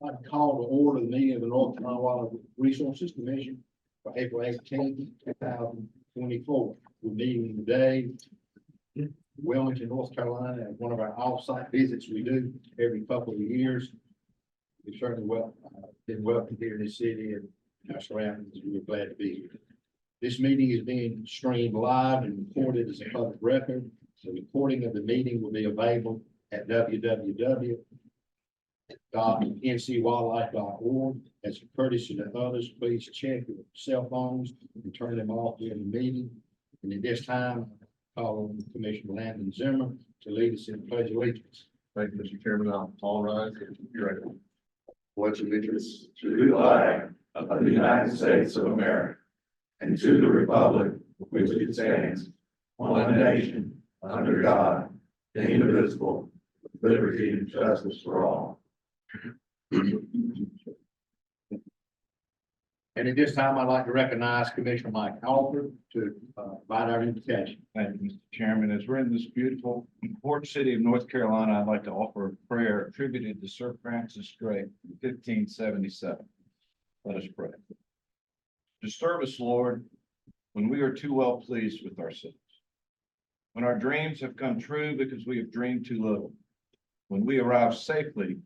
I'd call to order the meeting of the North Carolina Water Resources Commission for April 18th, 2024. We're meeting today in Wilmington, North Carolina, at one of our off-site visits we do every couple of years. We've certainly been welcomed here in the city and our surroundings. We're glad to be here. This meeting is being streamed live and recorded as a public record. The recording of the meeting will be available at www.ncwildlife.org. As a courtesy to others, please check your cell phones and turn them off during the meeting. And at this time, I call on Commissioner Landon Zimmer to lead us in the pledge of allegiance. Thank you, Mr. Chairman. I'll all rise. You're ready. Pledge allegiance to the flag of the United States of America and to the republic for which it stands, one nation, under God, indivisible, with liberty and justice for all. And at this time, I'd like to recognize Commissioner Mike Alford to provide our invitation. Thank you, Mr. Chairman. As we're in this beautiful port city of North Carolina, I'd like to offer a prayer attributed to Sir Francis Drake in 1577. Let us pray. Disturb us, Lord, when we are too well pleased with ourselves, when our dreams have come true because we have dreamed too little, when we arrive safely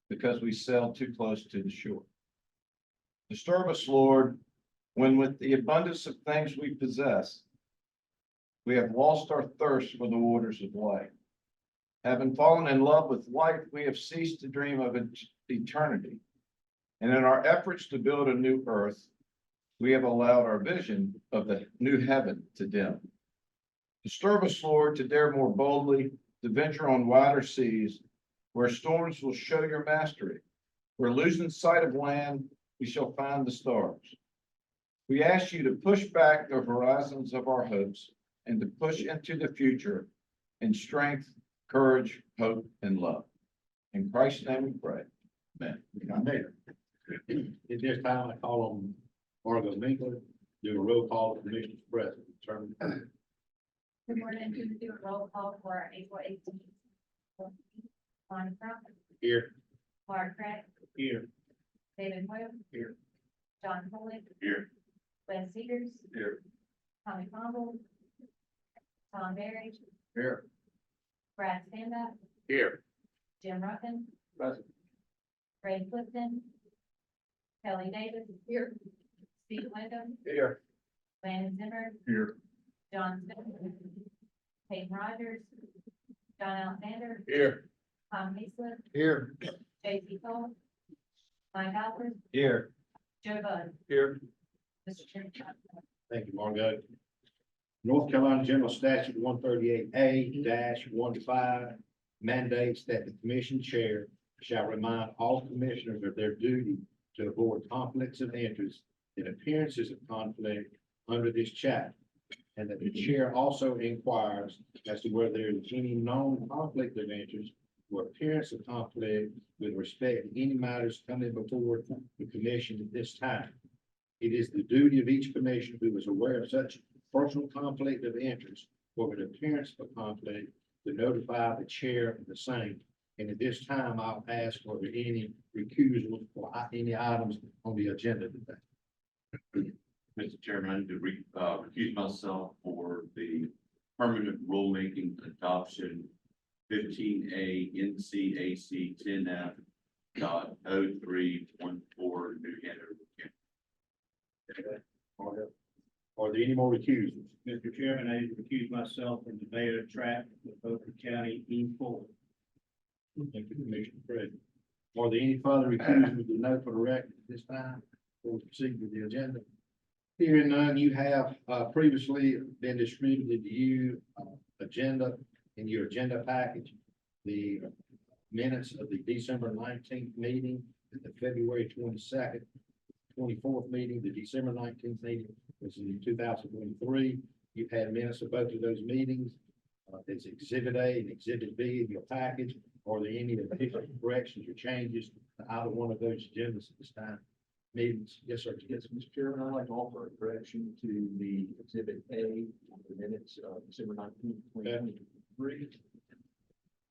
because we sailed too close to the shore. Disturb us, Lord, when with the abundance of things we possess, we have lost our thirst for the waters of life. Having fallen in love with life, we have ceased to dream of eternity. And in our efforts to build a new earth, we have allowed our vision of the new heaven to dim. Disturb us, Lord, to dare more boldly, to venture on wider seas, where storms will show your mastery, where losing sight of land, we shall find the stars. We ask you to push back the horizons of our hopes and to push into the future in strength, courage, hope, and love. In Christ's name we pray. Amen. At this time, I call on Margo Winkler, do a roll call to Commissioners present. Good morning, we do a roll call for our April 18th. Lonnie Crawford, Here. Mark Craig, Here. David Webb. Here. John Foley. Here. Wes Peters. Here. Tommy Campbell. Tom Berry, Here. Brad Stanback, Here. Jim Ruffin, Present. Ray Clifton, Kelly Davis. Here. Steve Wyndham, Here. Landon Zimmer, Here. John Smith, Peyton Rogers, John Alexander, Here. Tom Heaslip, Here. J.C. Cole, Mike Alford, Here. Joe Bud. Here. Mr. Chairman. Thank you, Margo. North Carolina General Statute 138A-15 mandates that the commission chair shall remind all commissioners of their duty to avoid conflicts of interest and appearances of conflict under this chapter, and that the chair also inquires as to whether there is any known conflict of interest or appearance of conflict with respect to any matters coming before the commission at this time. It is the duty of each commissioner who is aware of such personal conflict of interest or an appearance of conflict to notify the chair of the same. And at this time, I'll ask for any recusals for any items on the agenda today. Mr. Chairman, I need to recuse myself for the permanent rulemaking adoption 15A NCAC 10F.0314 New Hampshire. Are there any more recusals? Mr. Chairman, I recuse myself from the Beta track with Beaufort County E4. Thank you, Commissioner Craig. Are there any further recusals to note for the record at this time? Before we proceed with the agenda. Hearing none, you have previously been distributed to you agenda in your agenda package. The minutes of the December 19th meeting, the February 22nd, 24th meeting, the December 19th meeting was in 2023. You've had minutes of both of those meetings. It's Exhibit A and Exhibit B in your package. Are there any additional corrections or changes to either one of those agendas at this time? Meetings? Yes, sir. Yes, Mr. Chairman, I'd like to offer a correction to the Exhibit A, the minutes of December 19th, 2023.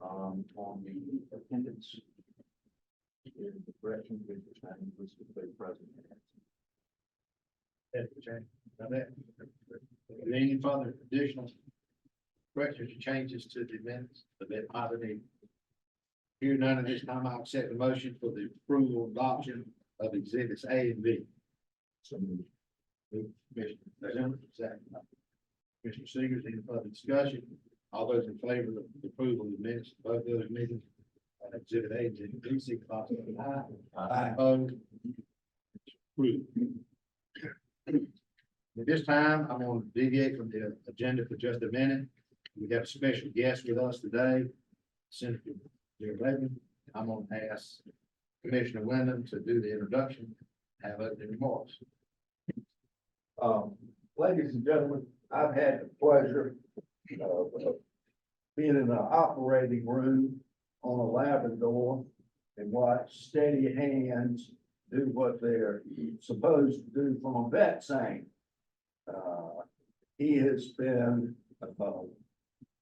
On the attendance in the correction commission signing listed by the president. Any further additional corrections or changes to the minutes of that positive? Here none of this time, I'll accept the motion for the approval and adoption of exhibits A and B. So moved. Commissioner Simmons, second. Commissioner Seegers, any further discussion? All those in favor of the approval of the minutes of both those meetings, exhibit A and exhibit B, signify by saying aye. Aye. Opposed? Approved. At this time, I'm going to deviate from the agenda for just a minute. We have a special guest with us today, Senator Jerry Levin. I'm going to ask Commissioner Wyndham to do the introduction, have opening remarks. Ladies and gentlemen, I've had the pleasure of being in the operating room on a Labrador and watch steady hands do what they're supposed to do from a vet saying. He has been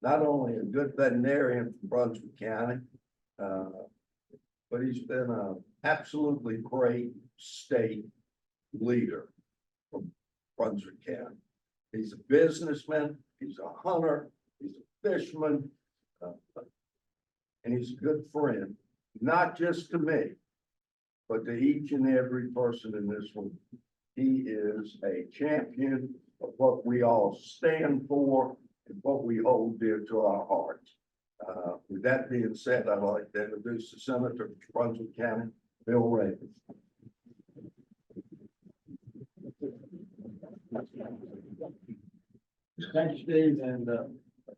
not only a good veterinarian for Brunswick County, but he's been an absolutely great state leader for Brunswick County. He's a businessman, he's a hunter, he's a fisherman, and he's a good friend, not just to me, but to each and every person in this room. He is a champion of what we all stand for and what we hold dear to our hearts. With that being said, I'd like to introduce the Senator of Brunswick County, Bill Raven. Thank you, Steve, and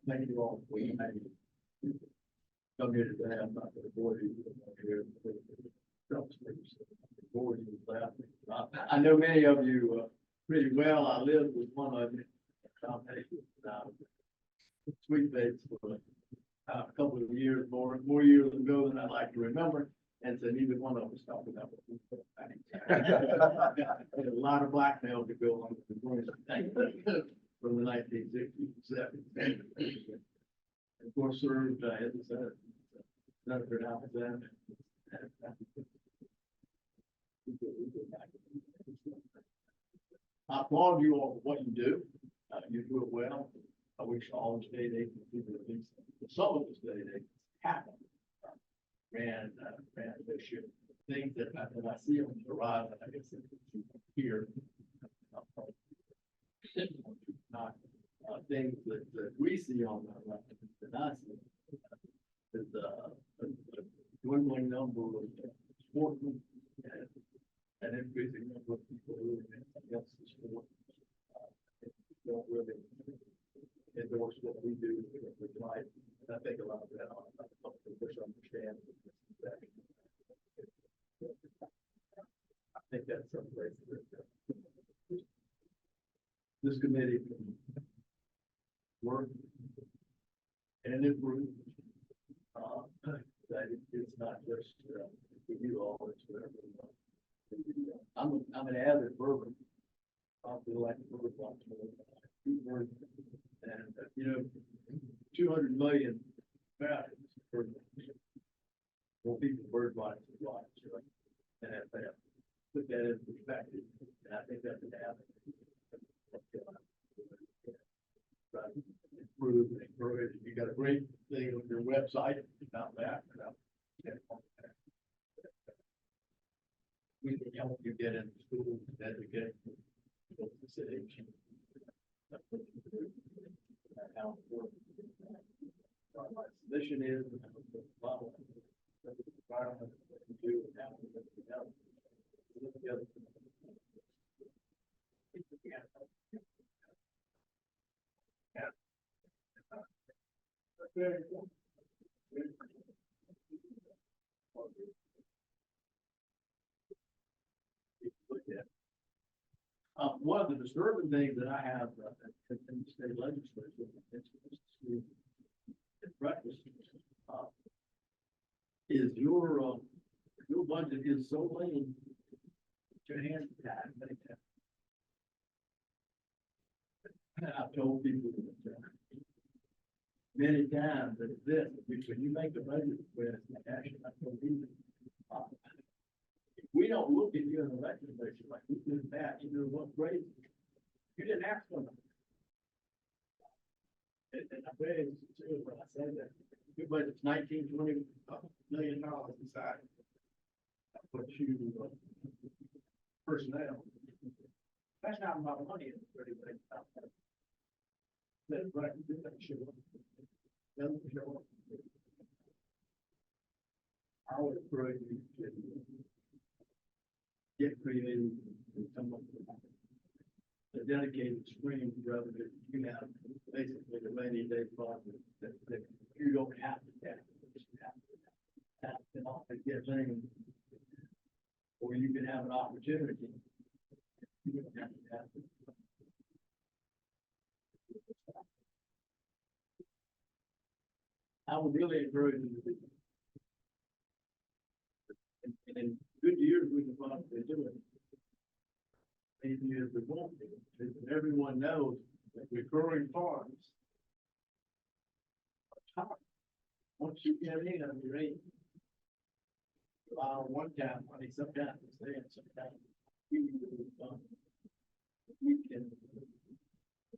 thank you all for being here. Come here today, I'm not going to bore you. I know many of you pretty well. I lived with one of you. Sweet Baits for a couple of years, more years ago than I'd like to remember. And so neither one of us talked about it. There's a lot of blackmail to go on from the 1967. Of course, served as a senator now. I applaud you all for what you do. You do it well. I wish all the state agencies, at least some of the state agencies, happen. Ran this year. Things that I see on the horizon, I guess here. Not things that we see on the horizon, that I see. Is a dwindling number of sportsmen and an increasing number of people who are against the sport. Don't really endorse what we do with life. And I think a lot of that I understand. I think that's someplace that this committee can work and improve. That it's not just for you all, it's for everyone. I'm an avid bourbon. I feel like a bourbon watcher. And you know, 200 million barrels per more people bird watching lives, right? And if they put that in perspective, and I think that's an happen. Right. Improve and encourage. You got a great thing on your website about that. We can help you get into school, educate, go to the city. How important our mission is, and the environment that we do, and how we live together. Very important. One of the disturbing things that I have in the state legislature, breakfast, is your budget is so lean. Your hands are tied. I've told people many times that this, when you make the budget request, actually, I told you, back to the basic, like, you did that, you knew what grade. You didn't ask them. And I bet it's too, when I said that, your budget's $19-20 million inside. That puts you, personnel. That's not a lot of money, it's pretty big. That's right, that show up. Doesn't show up. I would encourage you to get creative and come up with a dedicated stream rather than you have basically the rainy day project that you don't have to have. And often get things, or you can have an opportunity. You don't have to have it. I would really encourage you to do. And in good years, we can probably do it. Maybe years we won't do it. And everyone knows that recurring farms are tough. Once you get in, you're in. One time, money, sometimes it's there, and sometimes you can do it.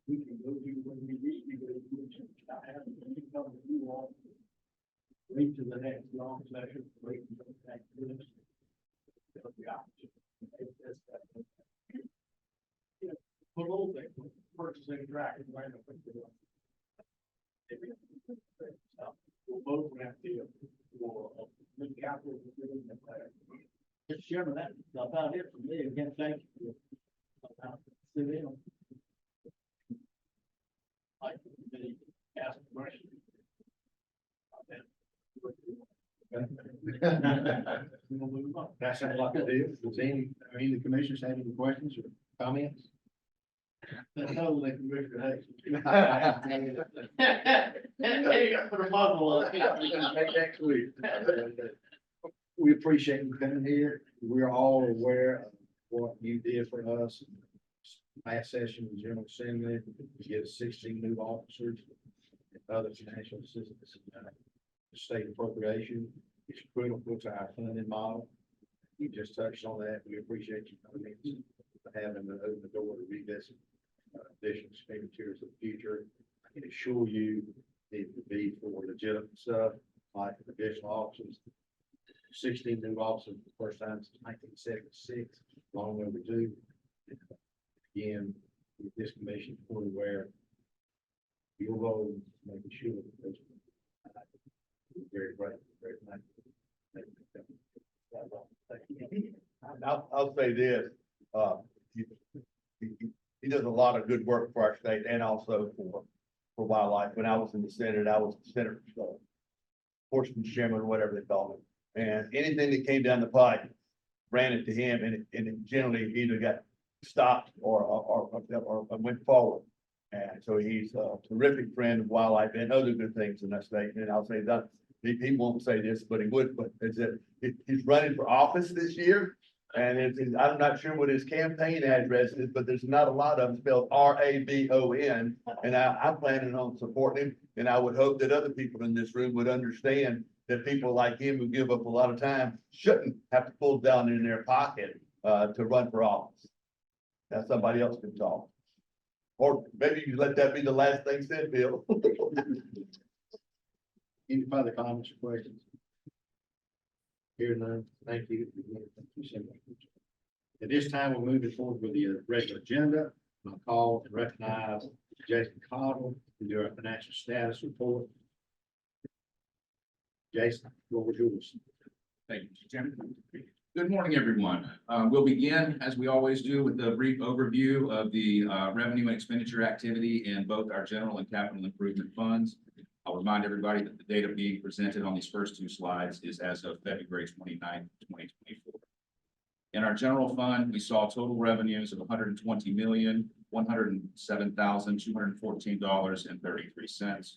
We can go do when we need to go do it. I have, you come to you all. Wait to the next long session, wait until the next minute. It'll be option. The little thing, purchasing track and land. We'll both have to, for the capital. Mr. Chairman, that's about it for me. Again, thank you. Sit in. Like, they ask a question. That sounds like it is. Does any of the commissioners have any questions or comments? That's totally Commissioner Hayes. Hey, put a muzzle on it. Next week. We appreciate you coming here. We're all aware of what you did for us. Last session, the General Assembly, to get 16 new officers and other financial assistance. State appropriation is critical to our funding model. You just touched on that. We appreciate you coming in, having to open the door to revisit additional expenditures in the future. I can assure you it would be for legitimate stuff, like additional officers. 16 new officers for the first time since 1976, long overdue. Again, with this commission fully aware your role, making sure that those very bright, very nice. I'll say this, he does a lot of good work for our state and also for wildlife. When I was in the Senate, I was the Senate, Horseman chairman, whatever they call it. And anything that came down the pipe, ran it to him and it generally either got stopped or went forward. And so he's a terrific friend of wildlife and other good things in that state. And I'll say that, he won't say this, but he would, but is that he's running for office this year. And I'm not sure what his campaign address is, but there's not a lot of them spelled RABON. And I'm planning on supporting him. And I would hope that other people in this room would understand that people like him who give up a lot of time shouldn't have to pull down in their pocket to run for office. Now somebody else can talk. Or maybe you let that be the last thing said, Bill. Any further comments or questions? Here none, thank you. Thank you so much. At this time, we're moving forward with the regular agenda. I'll call and recognize Jason Cottle to do our financial status report. Jason, what was yours? Thank you, Mr. Chairman. Good morning, everyone. We'll begin, as we always do, with a brief overview of the revenue and expenditure activity in both our general and capital improvement funds. I'll remind everybody that the data being presented on these first two slides is as of February 29th, 2024. In our general fund, we saw total revenues of $120,107,214.33.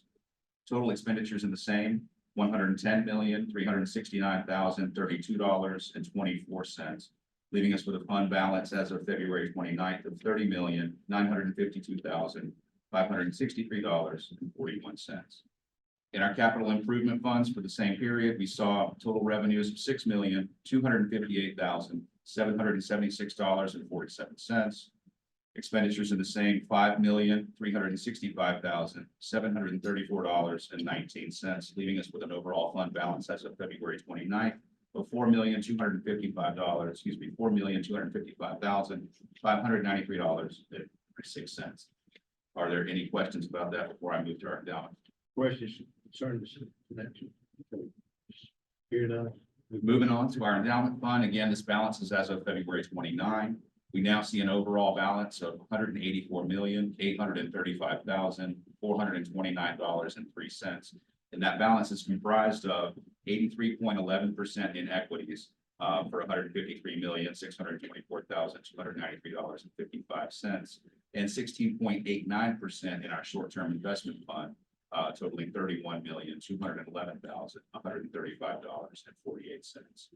Total expenditures in the same, $110,369,032.24, leaving us with a fund balance as of February 29th of $30,952,563.41. In our capital improvement funds for the same period, we saw total revenues of $6,258,000, $776.47. Expenditures in the same $5,365,734.19, leaving us with an overall fund balance as of February 29th of $4,255,593.36. Are there any questions about that before I move to our endowment? Questions concerning this connection? Here none. Moving on to our endowment fund, again, this balance is as of February 29. We now see an overall balance of $184,835,429.03. And that balance is comprised of 83.11% in equities for $153,624,293.55, and 16.89% in our short-term investment fund, totaling $31,211,135.48.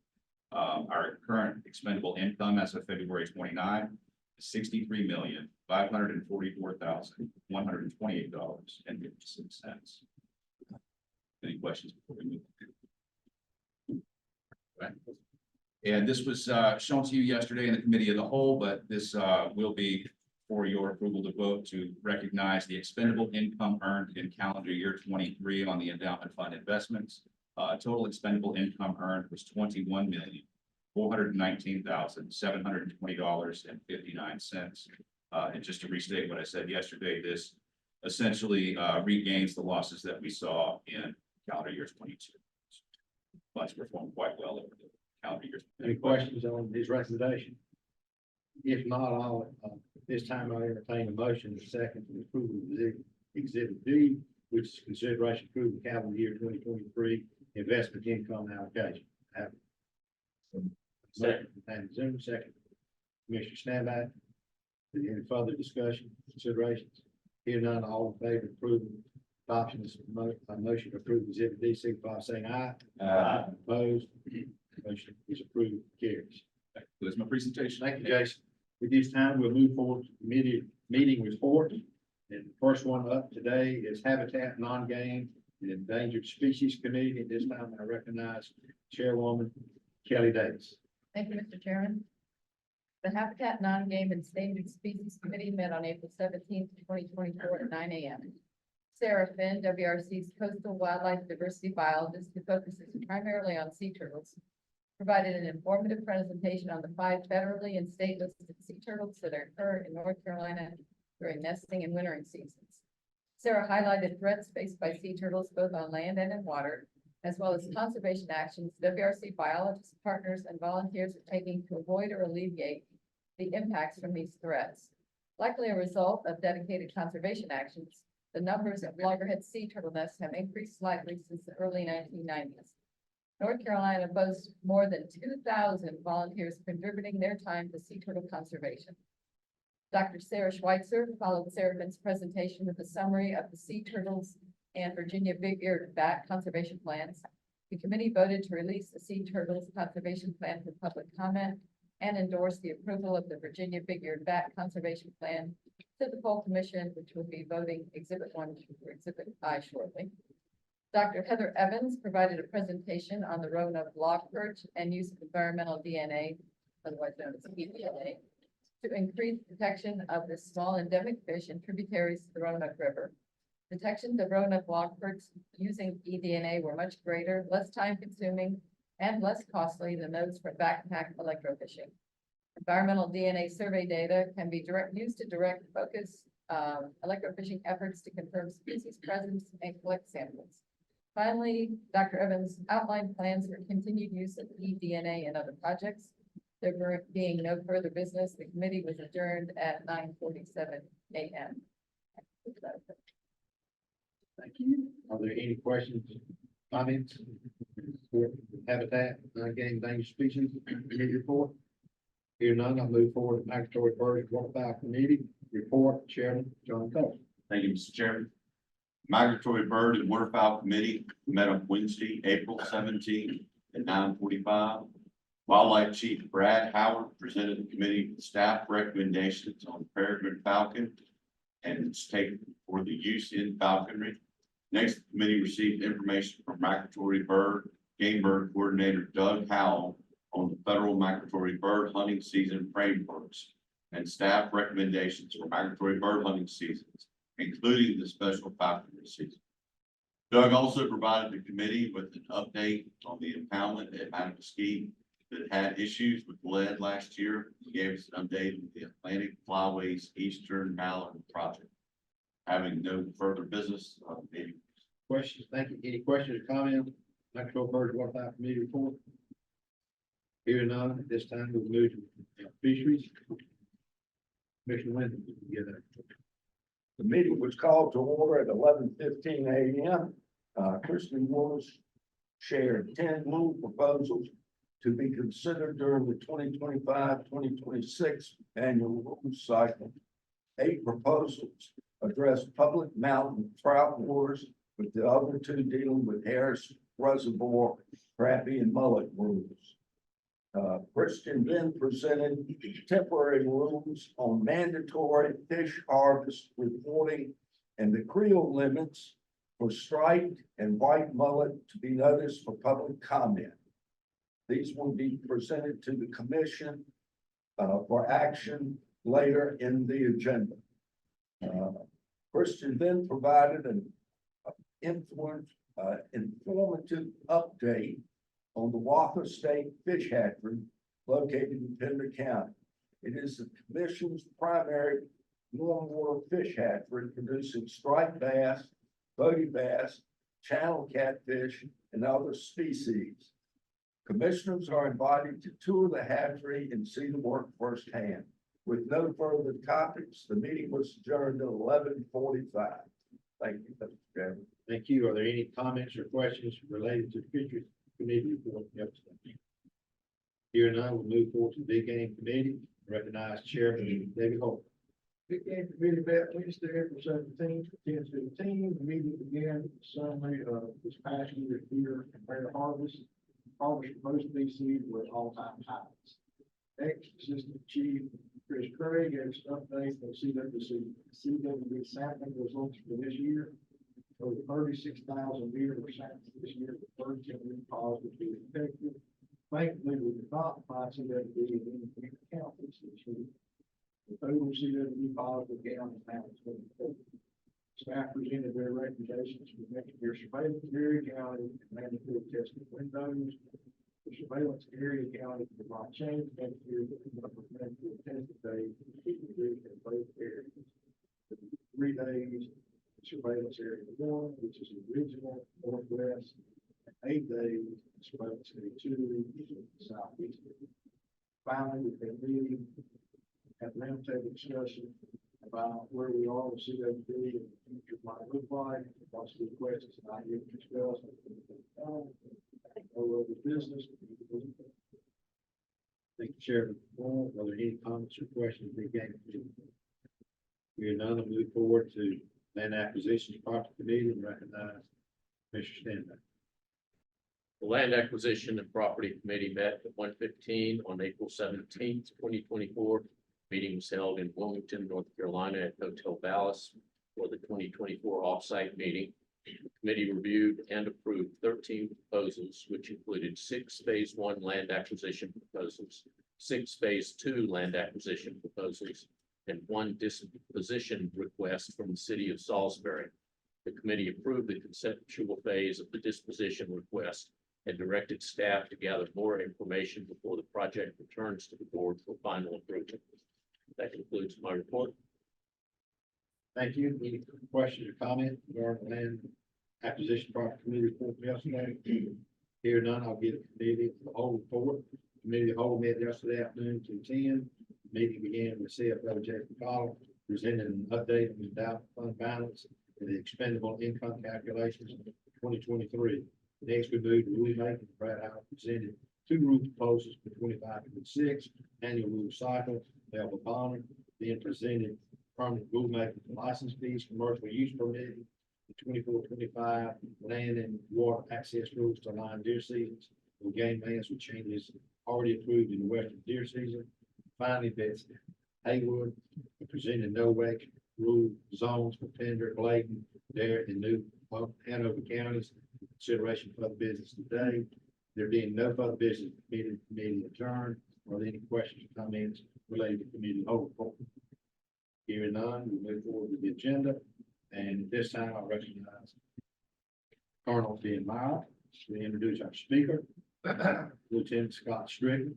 Our current expendable income as of February 29 is $63,544,128.56. Any questions before we move? Right. And this was shown to you yesterday in the committee of the whole, but this will be for your approval to vote to recognize the expendable income earned in calendar year 23 on the endowment fund investments. Total expendable income earned was $21,419,720.59. And just to restate what I said yesterday, this essentially regains the losses that we saw in calendar year 22. Funds performed quite well over the calendar year. Any questions on his recommendation? If not, I'll, this time I entertain a motion to second to approve of exhibit D, which is consideration to approve the calendar year 2023 investment income allocation. Have second, and Zoom second. Commissioner Snapback. Any further discussion, considerations? Here none, all in favor of approving adoption of this motion to approve exhibit D, signify by saying aye. Aye. Opposed? Motion is approved, carries. That concludes my presentation. Thank you, Jason. At this time, we'll move forward to committee meeting report. And the first one up today is Habitat Non-Game and Endangered Species Committee. At this time, I recognize Chairwoman Kelly Davis. Thank you, Mr. Chairman. The Habitat Non-Game and Endangered Species Committee met on April 17th, 2024 at 9 a.m. Sarah Finn, WRC's Coastal Wildlife Diversity Biologist, who focuses primarily on sea turtles, provided an informative presentation on the 5 federally and state listed sea turtles that occur in North Carolina during nesting and wintering seasons. Sarah highlighted threats faced by sea turtles both on land and in water, as well as conservation actions WRC biologists, partners, and volunteers are taking to avoid or alleviate the impacts from these threats. Likely a result of dedicated conservation actions, the numbers of loggerhead sea turtle nests have increased slightly since the early 1990s. North Carolina boasts more than 2,000 volunteers contributing their time to sea turtle conservation. Dr. Sarah Schweitzer followed Sarah Finn's presentation with a summary of the sea turtles and Virginia big-eared bat conservation plans. The committee voted to release the sea turtles conservation plan for public comment and endorse the approval of the Virginia big-eared bat conservation plan to the full commission, which will be voting exhibit 1 or exhibit I shortly. Dr. Heather Evans provided a presentation on the Roanoke log perch and use of environmental DNA, otherwise known as eDNA, to increase detection of this small endemic fish in tributaries to the Roanoke River. Detections of Roanoke log perch using eDNA were much greater, less time consuming, and less costly than those for backpack electrofishing. Environmental DNA survey data can be used to direct focus electrofishing efforts to confirm species presence and collect samples. Finally, Dr. Evans outlined plans for continued use of eDNA in other projects. There being no further business, the committee was adjourned at 9:47 a.m. Thank you. Are there any questions, comments? For Habitat Non-Game Endangered Species Committee report? Here none, I'll move forward to Migratory Bird and Waterfowl Committee report. Chairman John Coe. Thank you, Mr. Chairman. Migratory Bird and Waterfowl Committee met on Wednesday, April 17th at 9:45. Wildlife Chief Brad Howard presented the committee with staff recommendations on peregrine falcon and its take for the use in falconry. Next, the committee received information from Migratory Bird Game Bird Coordinator Doug Howell on the federal migratory bird hunting season frameworks and staff recommendations for migratory bird hunting seasons, including the special falconry season. Doug also provided the committee with an update on the impoundment at Matapesquite that had issues with lead last year. He gave us an update with the Atlantic Flyways Eastern Mallard project. Having no further business, meeting. Questions? Thank you. Any questions or comments? Migratory Bird Waterfowl Committee report? Here none, at this time we'll move to fisheries. Commissioner Wendell, you get that. The meeting was called to order at 11:15 a.m. Kristen Willis shared 10 rule proposals to be considered during the 2025-2026 annual rule cycle. 8 proposals address public mountain trout waters, with the other 2 dealing with Harris Reservoir, crappie and mullet rules. Christian then presented temporary rules on mandatory fish harvest reporting and the creel limits for striped and white mullet to be noticed for public comment. These will be presented to the commission for action later in the agenda. Christian then provided an informative update on the Walker State Fish Hatchery located in Pender County. It is the commission's primary warm water fish hatchery producing striped bass, bogey bass, channel catfish, and other species. Commissioners are invited to tour the hatchery and see the work firsthand. With no further topics, the meeting was adjourned at 11:45. Thank you, Mr. Chairman. Thank you. Are there any comments or questions related to the fisheries committee report? Here none, we'll move forward to the big game committee. Recognize Chairman David Holt. Big game committee met Wednesday, April 17th, 10:15. The meeting began summary of this past year here and bear harvest. Harvest for most species were at all-time highs. Next, Assistant Chief Chris Craig gave us an update on CWB sampling results for this year. Over 36,000 meters were sampled this year, with 13 positive being detected. Thankfully, we did not find CWB in any counties this year. The total CWB positive count is now 24. Staff presented their recommendations for next year's surveillance area county and mandatory testing windows. The surveillance area county will not change next year, but the number of mandatory testing days in both areas. 3 days, surveillance area 1, which is the original northwest, and 8 days, surveillance area 2, which is the southeast. Finally, we've been meeting at roundtable discussion about where we are with CWB and the future might look like, what's the questions and ideas discussed. No other business. Thank you, Chairman. Are there any comments or questions? Big game committee. Here none, we'll move forward to land acquisitions property committee and recognize Mr. Stanback. The Land Acquisition and Property Committee met at 1:15 on April 17th, 2024. Meeting was held in Wilmington, North Carolina at Hotel Dallas for the 2024 offsite meeting. The committee reviewed and approved 13 proposals, which included 6 phase 1 land acquisition proposals, 6 phase 2 land acquisition proposals, and 1 disposition request from the city of Salisbury. The committee approved the conceptual phase of the disposition request and directed staff to gather more information before the project returns to the board for final approval. That concludes my report. Thank you. Any questions or comments regarding land acquisition property committee report from yesterday? Here none, I'll give the committee the whole report. Committee of the whole met yesterday afternoon to 10. Meeting began with CFO Jason Collins, presented an update on the endowment fund balance and the expendable income calculations for 2023. Next, we moved to rulemaking. Brad Howard presented 2 rule proposals for 25-26 annual rule cycle. Melvin Bonner then presented permanent rulemaking for license fees, commercial use permitting, the 24-25 land and water access rules to align deer seasons with game lands with changes already approved in the western deer season. Finally, Betsy Haywood presented no wake rule zones for Pender, Bladen, Dare, and New Hanover counties. Consideration for the business today. There being no further business, meeting adjourned, or any questions or comments related to committee overall. Hearing none, we move forward with the agenda, and at this time I recognize Colonel Ben Meyer to introduce our speaker, Lieutenant Scott Strickland.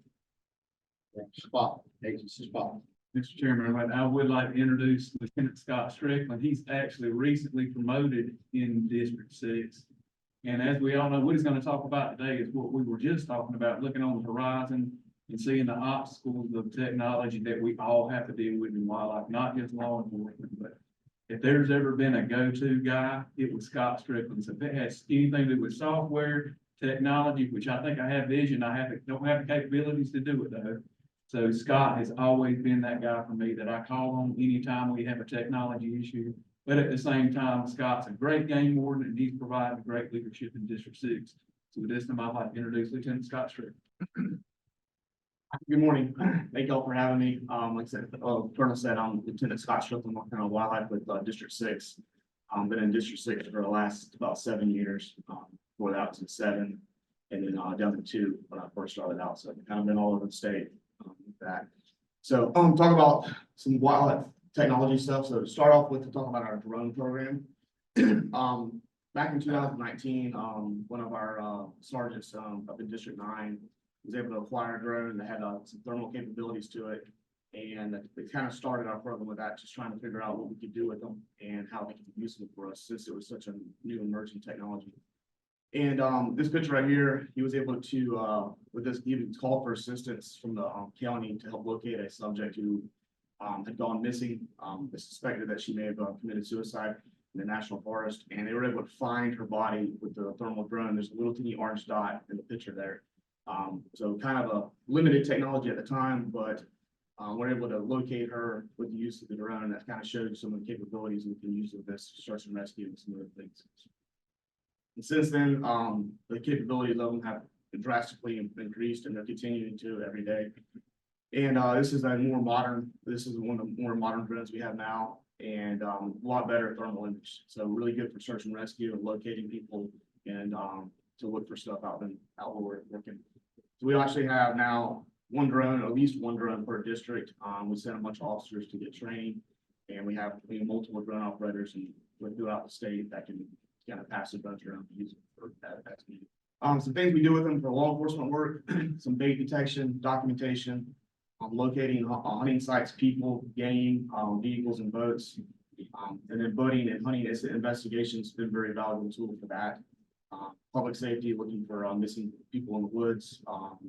Spot, Agency Spot. Mr. Chairman, I would like to introduce Lieutenant Scott Strickland. He's actually recently promoted in District 6. And as we all know, what he's going to talk about today is what we were just talking about, looking on the horizon and seeing the obstacles of technology that we all have to deal with in wildlife, not just law enforcement, but if there's ever been a go-to guy, it was Scott Strickland. So if it has anything to do with software, technology, which I think I have vision, don't have the capabilities to do it though. So Scott has always been that guy for me that I call on anytime we have a technology issue. But at the same time, Scott's a great game warden and he's provided great leadership in District 6. So with this time, I'd like to introduce Lieutenant Scott Strickland. Good morning. Thank y'all for having me. Like I said, Colonel said, I'm Lieutenant Scott Strickland, North Carolina Wildlife with District 6. Been in District 6 for the last about 7 years. Before that was in 7, and then down to 2 when I first started out. So I've kind of been all over the state with that. So talk about some wildlife technology stuff. So to start off with, to talk about our drone program. Back in 2019, one of our sergeants up in District 9 was able to acquire a drone that had some thermal capabilities to it. And it kind of started our program with that, just trying to figure out what we could do with them and how they could be useful for us since it was such a new emerging technology. And this picture right here, he was able to, with this, he called for assistance from the county to help locate a subject who had gone missing. They suspected that she may have committed suicide in the national forest, and they were able to find her body with the thermal drone. There's a little teeny orange dot in the picture there. So kind of a limited technology at the time, but we're able to locate her with the use of the drone. That kind of showed some of the capabilities we can use with this search and rescue and some other things. And since then, the capabilities of them have drastically increased, and they're continuing to every day. And this is one of the more modern drones we have now, and a lot better thermal image. So really good for search and rescue and locating people and to look for stuff out where we're working. So we actually have now one drone, at least one drone per district. We send a bunch of officers to get trained, and we have multiple drone operators and throughout the state that can kind of pass the drones around to use it for that needed. Some things we do with them for law enforcement work, some bait detection, documentation, locating hunting sites, people, game, vehicles and boats, and then boating and hunting investigations has been a very valuable tool for that. Public safety, looking for missing people in the woods,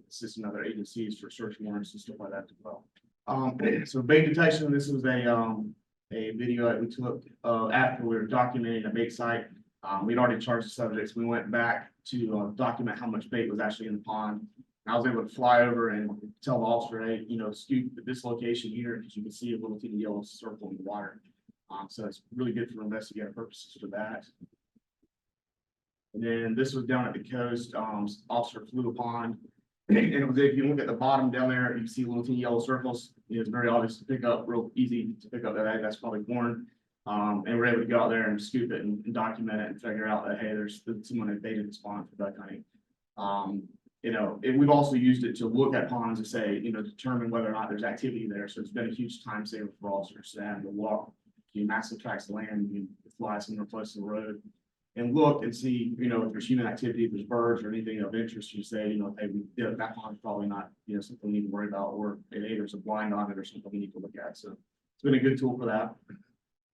assisting other agencies for search warrants and stuff like that as well. So bait detection, this was a video that we took after we were documenting a bait site. We'd already charged the subjects. We went back to document how much bait was actually in the pond. I was able to fly over and tell the officer, hey, scoop at this location here, because you can see a little teeny yellow circle in the water. So it's really good for investigative purposes for that. And then this was down at the coast. Officer flew a pond, and it was, if you look at the bottom down there, you can see little teeny yellow circles. It's very obvious to pick up, real easy to pick up that that's probably corn. And we're able to go out there and scoop it and document it and figure out that, hey, there's someone that baited the spawn for duck hunting. We've also used it to look at ponds to say, determine whether or not there's activity there. So it's been a huge time saver for officers to have to walk massive tracts of land, you fly somewhere close to the road and look and see, if there's human activity, if there's birds or anything of interest. You say, hey, that pond's probably not, something we need to worry about, or hey, there's a blind on it or something we need to look at. So it's been a good tool for that.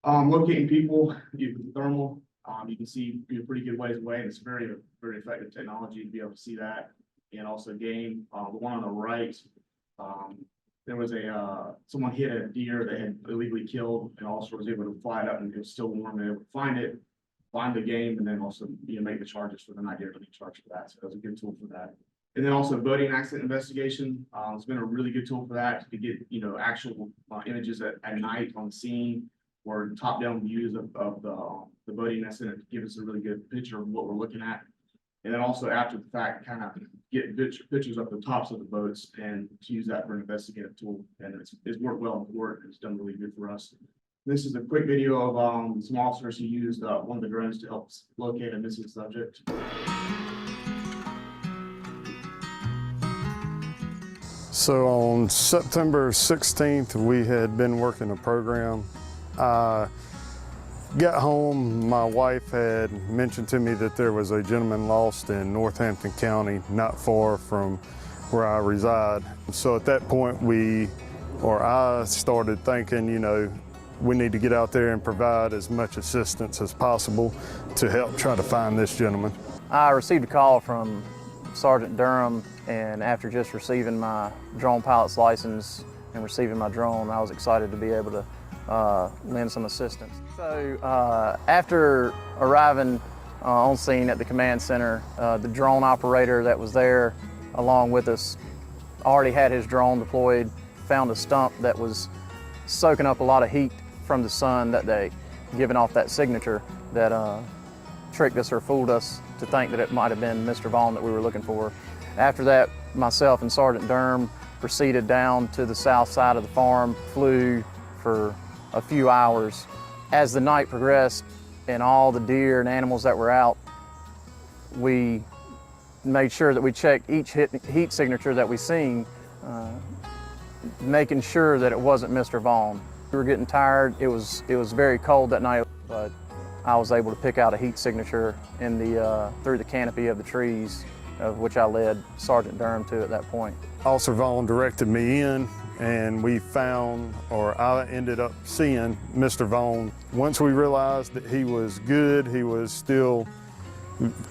Locating people, thermal, you can see pretty good ways away. And it's very, very effective technology to be able to see that. And also game, the one on the right, there was someone hit a deer they had illegally killed, and also was able to fly it up, and it was still warm, and able to find the game, and then also make the charges for the night deer to be charged for that. So that was a good tool for that. And then also boating accident investigation, it's been a really good tool for that to get actual images at night on the scene, or top-down views of the boating accident to give us a really good picture of what we're looking at. And then also after the fact, kind of get pictures of the tops of the boats and to use that for an investigative tool. And it's worked well in court. It's done really good for us. This is a quick video of some officers who used one of the drones to help locate a missing subject. So on September 16th, we had been working a program. I got home, my wife had mentioned to me that there was a gentleman lost in Northampton County, not far from where I reside. So at that point, I started thinking, you know, we need to get out there and provide as much assistance as possible to help try to find this gentleman. I received a call from Sergeant Durham, and after just receiving my drone pilot's license and receiving my drone, I was excited to be able to lend some assistance. So after arriving on scene at the command center, the drone operator that was there along with us already had his drone deployed, found a stump that was soaking up a lot of heat from the sun that day, giving off that signature that tricked us or fooled us to think that it might have been Mr. Vaughn that we were looking for. After that, myself and Sergeant Durham proceeded down to the south side of the farm, flew for a few hours. As the night progressed and all the deer and animals that were out, we made sure that we checked each heat signature that we seen, making sure that it wasn't Mr. Vaughn. We were getting tired. It was very cold that night, but I was able to pick out a heat signature in through the canopy of the trees, of which I led Sergeant Durham to at that point. Officer Vaughn directed me in, and we found, or I ended up seeing Mr. Vaughn. Once we realized that he was good, he was still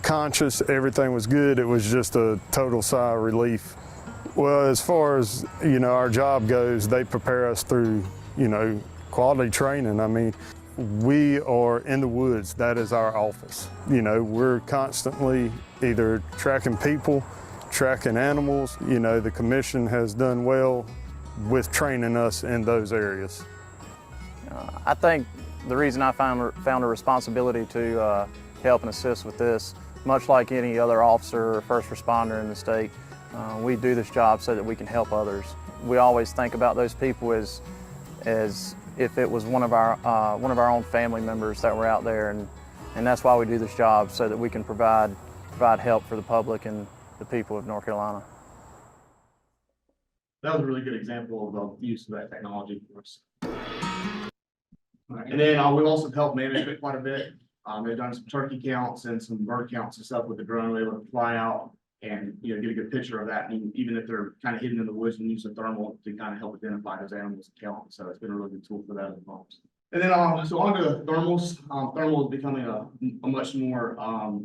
conscious, everything was good, it was just a total sigh of relief. Well, as far as, you know, our job goes, they prepare us through, you know, quality training. I mean, we are in the woods, that is our office. You know, we're constantly either tracking people, tracking animals. You know, the commission has done well with training us in those areas. I think the reason I found a responsibility to help and assist with this, much like any other officer or first responder in the state, we do this job so that we can help others. We always think about those people as if it was one of our own family members that were out there, and that's why we do this job, so that we can provide help for the public and the people of North Carolina. That was a really good example of the use of that technology for us. And then we've also helped manage it quite a bit. They've done some turkey counts and some bird counts and stuff with the drone. We're able to fly out and, you know, get a good picture of that. And even if they're kind of hidden in the woods, and use a thermal to kind of help identify those animals and count. So it's been a really good tool for that as well. And then, so on to thermals. Thermal is becoming a much more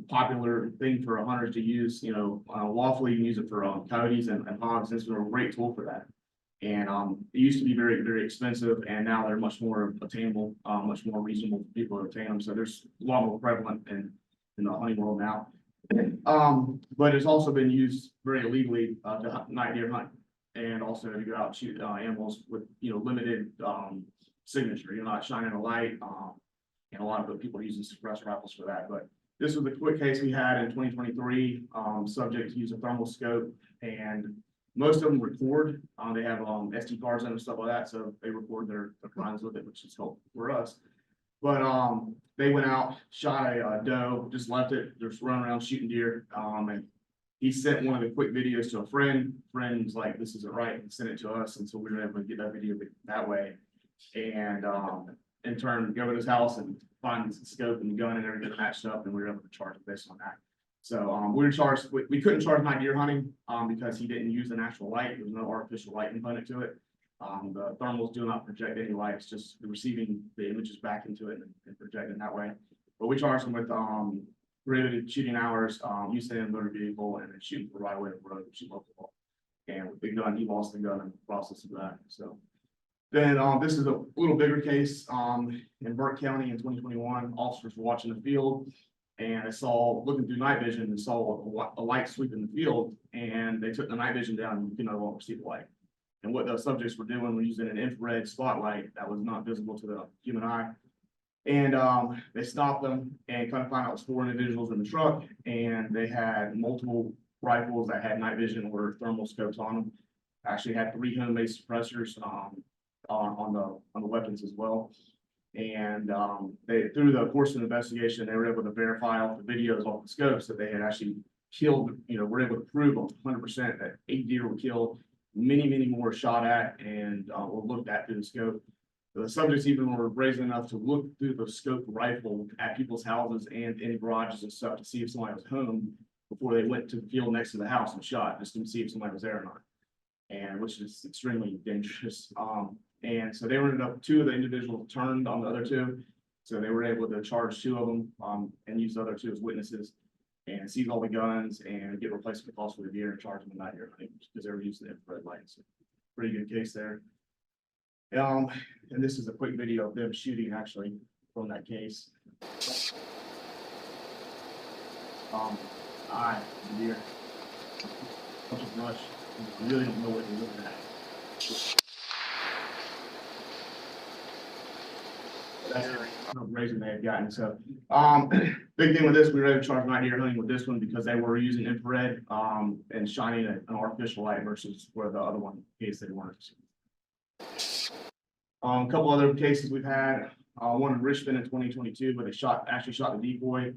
popular thing for hunters to use. You know, lawfully you can use it for coyotes and hogs. This is a great tool for that. And it used to be very, very expensive, and now they're much more attainable, much more reasonable for people to obtain them. So there's a lot more prevalent in the hunting world now. But it's also been used very illegally to night deer hunt, and also to go out and shoot animals with, you know, limited signature. You're not shining a light, and a lot of the people are using suppressor rifles for that. But this was the quick case we had in 2023. Subject used a thermal scope, and most of them record. They have SD cards and stuff like that, so they record their crimes with it, which is helpful for us. But they went out, shot a doe, just left it, just running around shooting deer. And he sent one of the quick videos to a friend. Friend's like, "This isn't right," and sent it to us, and so we were able to get that video that way. And in turn, go to his house and find the scope and the gun and everything matched up, and we were able to charge it based on that. So we were charged. We couldn't charge night deer hunting because he didn't use the natural light. There was no artificial light component to it. The thermals do not project any light. It's just receiving the images back into it and projecting that way. But we charged him with prohibited shooting hours, using a motor vehicle, and then shooting for right away of the road, which is local. And with the gun, he lost the gun in the process of that. So then this is a little bigger case in Burke County in 2021. Officers were watching the field, and I saw, looking through night vision, and saw a light sweep in the field, and they took the night vision down, and you could no longer see the light. And what the subjects were doing was using an infrared spotlight that was not visible to the human eye. And they stopped them and kind of found out it was 4 individuals in the truck, and they had multiple rifles that had night vision or thermal scopes on them. Actually had 3 homemade suppressors on the weapons as well. And they, through the course of the investigation, they were able to verify off the videos off the scopes that they had actually killed, you know, were able to prove 100% that 8 deer were killed many more shot at and, or looked at through the scope. The subjects even were brave enough to look through the scope rifle at people's houses and in garages and stuff to see if somebody was home before they went to the field next to the house and shot, just to see if somebody was there or not. And which is extremely dangerous. And so they ended up, two of the individuals turned on the other two. So they were able to charge two of them, and use the other two as witnesses and seize all the guns and get replacement costs for the deer and charge them not here, because they were using the infrared lights. Pretty good case there. And this is a quick video of them shooting actually from that case. The deer. Bunch of brush. You really don't know what you're looking at. That's the raising they had gotten. So, big thing with this, we were able to charge night deer hunting with this one because they were using infrared, and shining an artificial light versus where the other one case they weren't. A couple other cases we've had, one in Richmond in 2022, where they actually shot the decoy.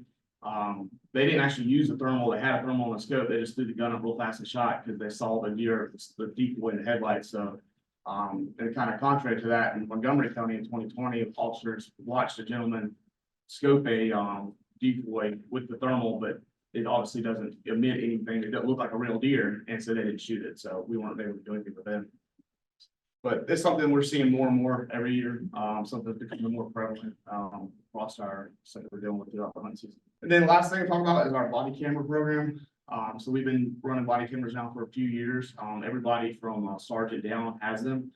They didn't actually use the thermal. They had a thermal on the scope. They just threw the gun up real fast and shot because they saw the deer, the decoy in the headlights. So, and kind of contrary to that, in Montgomery County in 2020, officers watched a gentleman scope a decoy with the thermal, but it obviously doesn't emit anything. It doesn't look like a real deer, and so they didn't shoot it. So we weren't able to do anything with them. But it's something we're seeing more and more every year, something that's becoming more prevalent across our sector we're dealing with throughout the hunting season. And then last thing to talk about is our body camera program. So we've been running body cameras now for a few years. Everybody from sergeant down has them.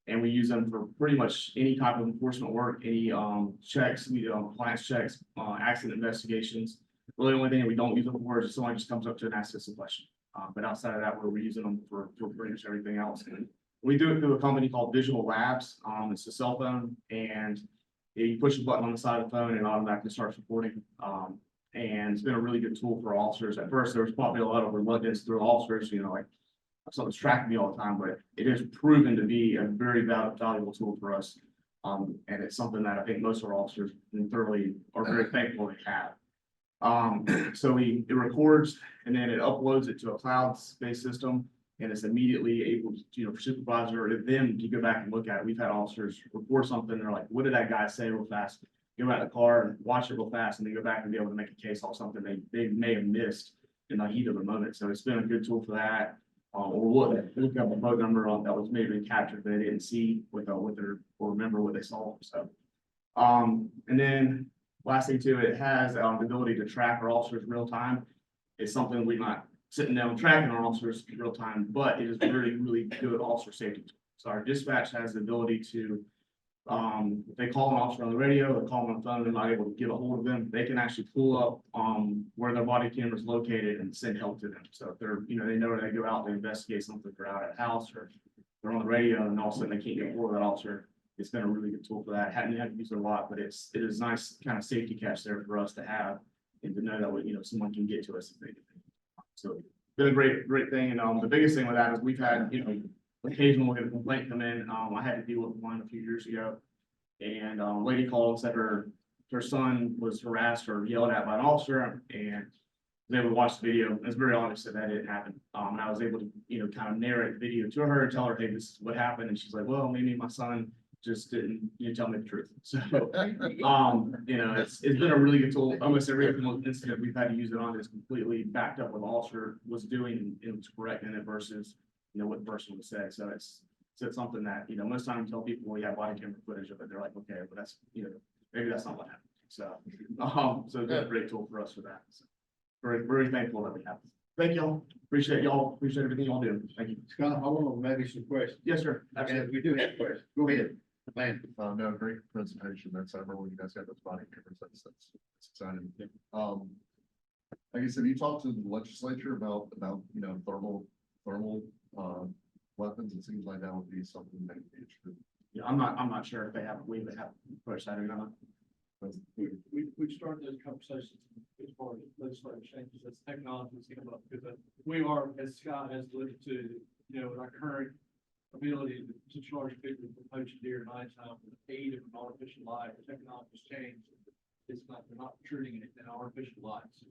And we use them for pretty much any type of enforcement work, any checks, we do compliance checks, accident investigations. Really, the only thing that we don't use them for is if someone just comes up to and asks us a question. But outside of that, we're using them for pretty much everything else. And we do it through a company called Visual Labs. It's a cell phone, and you push a button on the side of the phone and it automatically starts recording. And it's been a really good tool for officers. At first, there was probably a lot of reluctance through officers, like something's tracking me all the time, but it has proven to be a very valuable tool for us. And it's something that I think most of our officers thoroughly are very thankful to have. So it records and then it uploads it to a cloud-based system. And it's immediately able to, for supervisor or them to go back and look at it. We've had officers report something. They're like, what did that guy say real fast? Go out of the car and watch it real fast and then go back and be able to make a case off something they may have missed in the heat of the moment. So it's been a good tool for that. Or look up a phone number that was maybe captured that they didn't see with their, or remember what they saw. So, and then last thing too, it has the ability to track our officers real time. It's something we're not sitting down tracking our officers in real time, but it is really good officer safety. So our dispatch has the ability to, if they call an officer on the radio or call them on the phone, they're not able to get a hold of them. They can actually pull up where their body camera is located and send help to them. So if they're, they know they go out and investigate something, they're out at the house or they're on the radio and all of a sudden they can't get hold of that officer. It's been a really good tool for that. Hadn't had to use it a lot, but it is nice kind of safety catch there for us to have and to know that someone can get to us if they do. So it's been a great thing. And the biggest thing with that is we've had, occasionally we'll get a complaint come in. I had to deal with one a few years ago. And a lady called and said her son was harassed or yelled at by an officer and was able to watch the video. It's very obvious that didn't happen. And I was able to, kind of narrate the video to her and tell her, hey, this is what happened. And she's like, well, maybe my son just didn't tell me the truth. So, it's been a really good tool. Almost every incident we've had to use it on is completely backed up what the officer was doing and it was correct in it versus, what the person was saying. So it's something that, most times I tell people we have body camera footage of it. They're like, okay, but that's, maybe that's not what happened. So, so it's been a great tool for us for that. So very thankful that we have. Thank y'all. Appreciate y'all. Appreciate everything y'all do. Thank you. Scott, I want to maybe some questions. Yes, sir. And we do have questions. Go ahead. Man. No, great presentation. That's everyone. You guys got those body cameras. That's exciting. I guess, have you talked to the legislature about thermal weapons? It seems like that would be something that would be interested. Yeah, I'm not sure if they have approached that or not. We've started those conversations as far as legislative changes as technology is coming up, because we are, as Scott has alluded to, with our current ability to charge people for poaching deer at nighttime with the aid of an artificial light, the technology has changed. It's not, they're not treating it in artificial lights.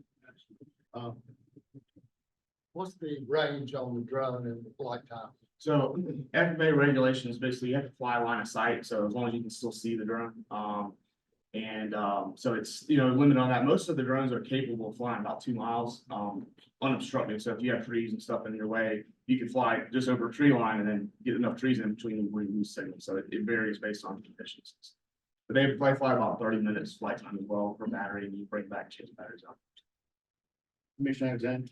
What's the range on the drone and the flight time? So FFA regulations, basically you have to fly line of sight, so as long as you can still see the drone. So it's, limited on that. Most of the drones are capable of flying about 2 miles, unobstructed. So if you have trees and stuff in your way, you can fly just over a tree line and then get enough trees in between where you lose signal. So it varies based on conditions. But they fly about 30 minutes flight time as well for battery, and you bring back change batteries out. Commissioner Alexander?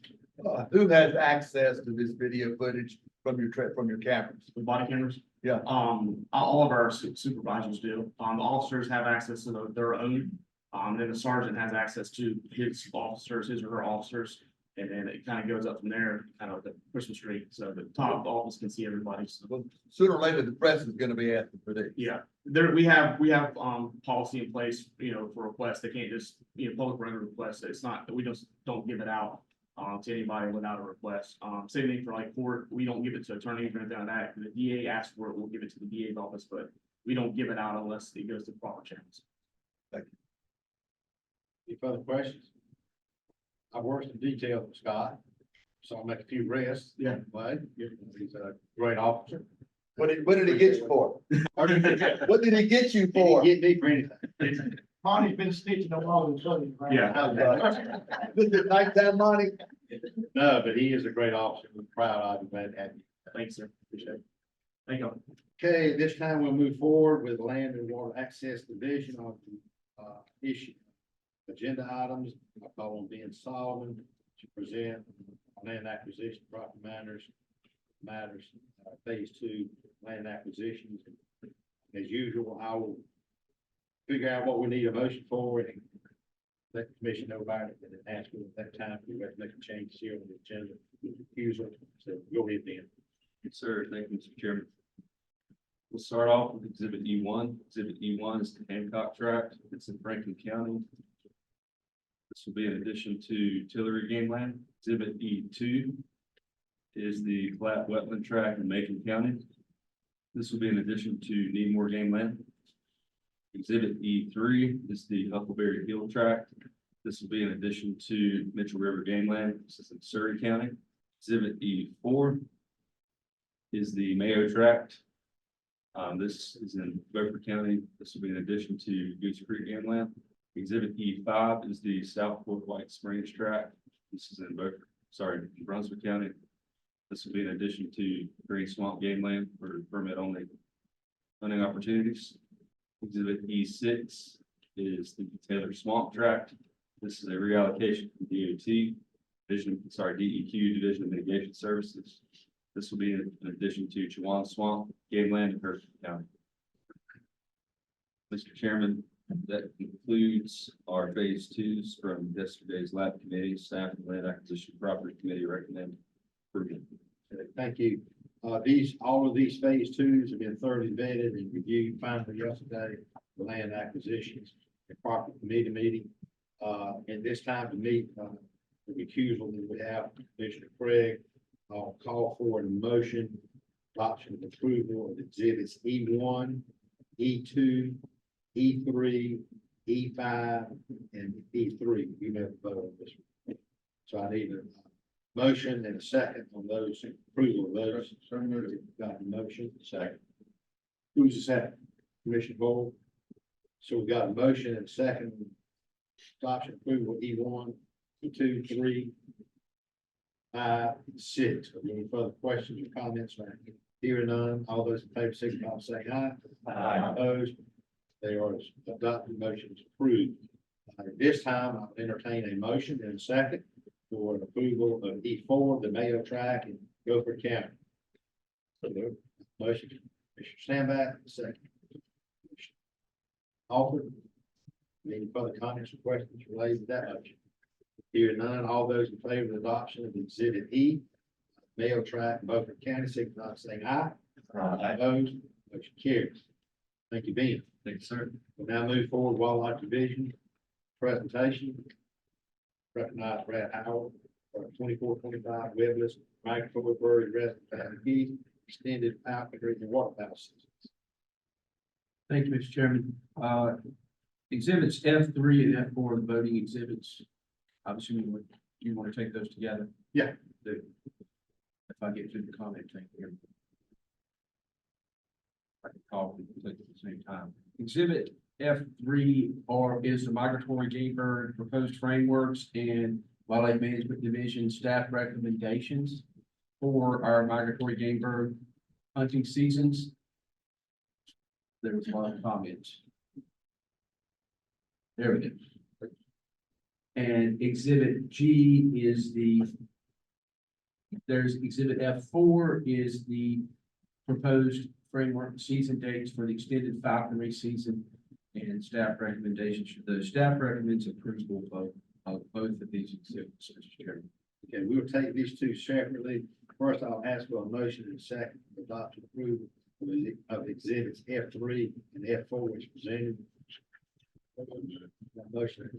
Who has access to this video footage from your cameras? The body cameras? Yeah. All of our supervisors do. The officers have access to their own. Then the sergeant has access to his officers, his or her officers. And then it kind of goes up from there, kind of the Christmas tree. So the top office can see everybody. So, Well, sooner or later, the press is gonna be asking for this. yeah, we have policy in place, for requests. They can't just, public record requests. It's not, we just don't give it out to anybody without a request. Same thing for like court. We don't give it to attorneys or anything like that. If the DA asks for it, we'll give it to the DA's office, but we don't give it out unless it goes to the proper channels. Any further questions? I've worked in detail with Scott, so I'll make a few rests. Yeah. But he's a great officer. What did he get you for? What did he get you for? He didn't get me for anything. Monty's been stitching a wall and something. Yeah. This is nighttime money? No, but he is a great officer. We're proud of him, glad to have you. Thanks, sir. Appreciate it. Thank you. Okay, this time we'll move forward with Land and Water Access Division on the issue. Agenda items, I call on Ben Solomon to present land acquisition, property matters, phase 2 land acquisitions. As usual, I will figure out what we need a motion for and let the commission know about it, and then ask you at that time if we have to make a change here on the agenda. Usually, so go ahead, Ben. Yes, sir. Thank you, Mr. Chairman. We'll start off with Exhibit E1. Exhibit E1 is the Hancock Tract. It's in Franklin County. This will be in addition to Tillery Game Land. Exhibit E2 is the Flat Wetland Tract in Macon County. This will be in addition to Needmore Game Land. Exhibit E3 is the Huckleberry Hill Tract. This will be in addition to Mitchell River Game Land. This is in Surrey County. Exhibit E4 is the Mayo Tract. This is in Beaufort County. This will be in addition to Goose Creek Game Land. Exhibit E5 is the South Fork White Springs Tract. This is in Brunswick County. This will be in addition to Green Swamp Game Land for permit only hunting opportunities. Exhibit E6 is the Taylor Swamp Tract. This is a reallocation from DEQ, Division of Mitigation Services. This will be in addition to Chewan Swamp Game Land in Hershey County. Mr. Chairman, that concludes our phase 2s from yesterday's lab committee. Staff and Land Acquisition Property Committee recommend approval. Okay, thank you. All of these phase 2s have been thoroughly vetted and reviewed finally yesterday, the land acquisitions and property committee meeting. And this time to meet, the recusal that we have, Commissioner Craig, I'll call for a motion, adoption of approval of exhibits E1, E2, E3, E5, and E3. You have a vote on this one. So I need a motion and a second on those, approval of those. Got a motion, second. Who's the second? Commissioner Bowl. So we got a motion and a second. Adoption approval of E1, E2, 3, 5, 6. Are there any further questions or comments? Hearing none, all those in favor signify by saying aye. Aye. Opposed? They are adopted, motion is approved. At this time, I'll entertain a motion and a second for approval of E4, the Mayo Tract in Beaufort County. So the motion, Commissioner Standback, second. Alford. Any further comments or questions related to that motion? Hearing none, all those in favor of the adoption of exhibit E, Mayo Tract, Beaufort County, signify by saying aye. Aye. Opposed? Motion carries. Thank you, Ben. Thank you, sir. We'll now move forward, Wildlife Division presentation. Recognize Brad Howard for 24-25 webless migratory bird resident key extended outdoor and water fowl seasons. Thank you, Mr. Chairman. Exhibits F3 and F4 are the voting exhibits. I'm assuming you want to take those together. Yeah. If I get through the comment tank here. I can call at the same time. Exhibit F3 is the migratory game bird proposed frameworks and Wildlife Management Division staff recommendations for our migratory game bird hunting seasons. There was a lot of comments. There we go. And exhibit G is there's exhibit F4 is the proposed framework season dates for the extended falconry season and staff recommendations. The staff recommends approval of both of these exhibits, Mr. Chairman. Okay, we will take these two separately. First, I'll ask for a motion and a second to adopt and approve of exhibits F3 and F4 as presented. That motion,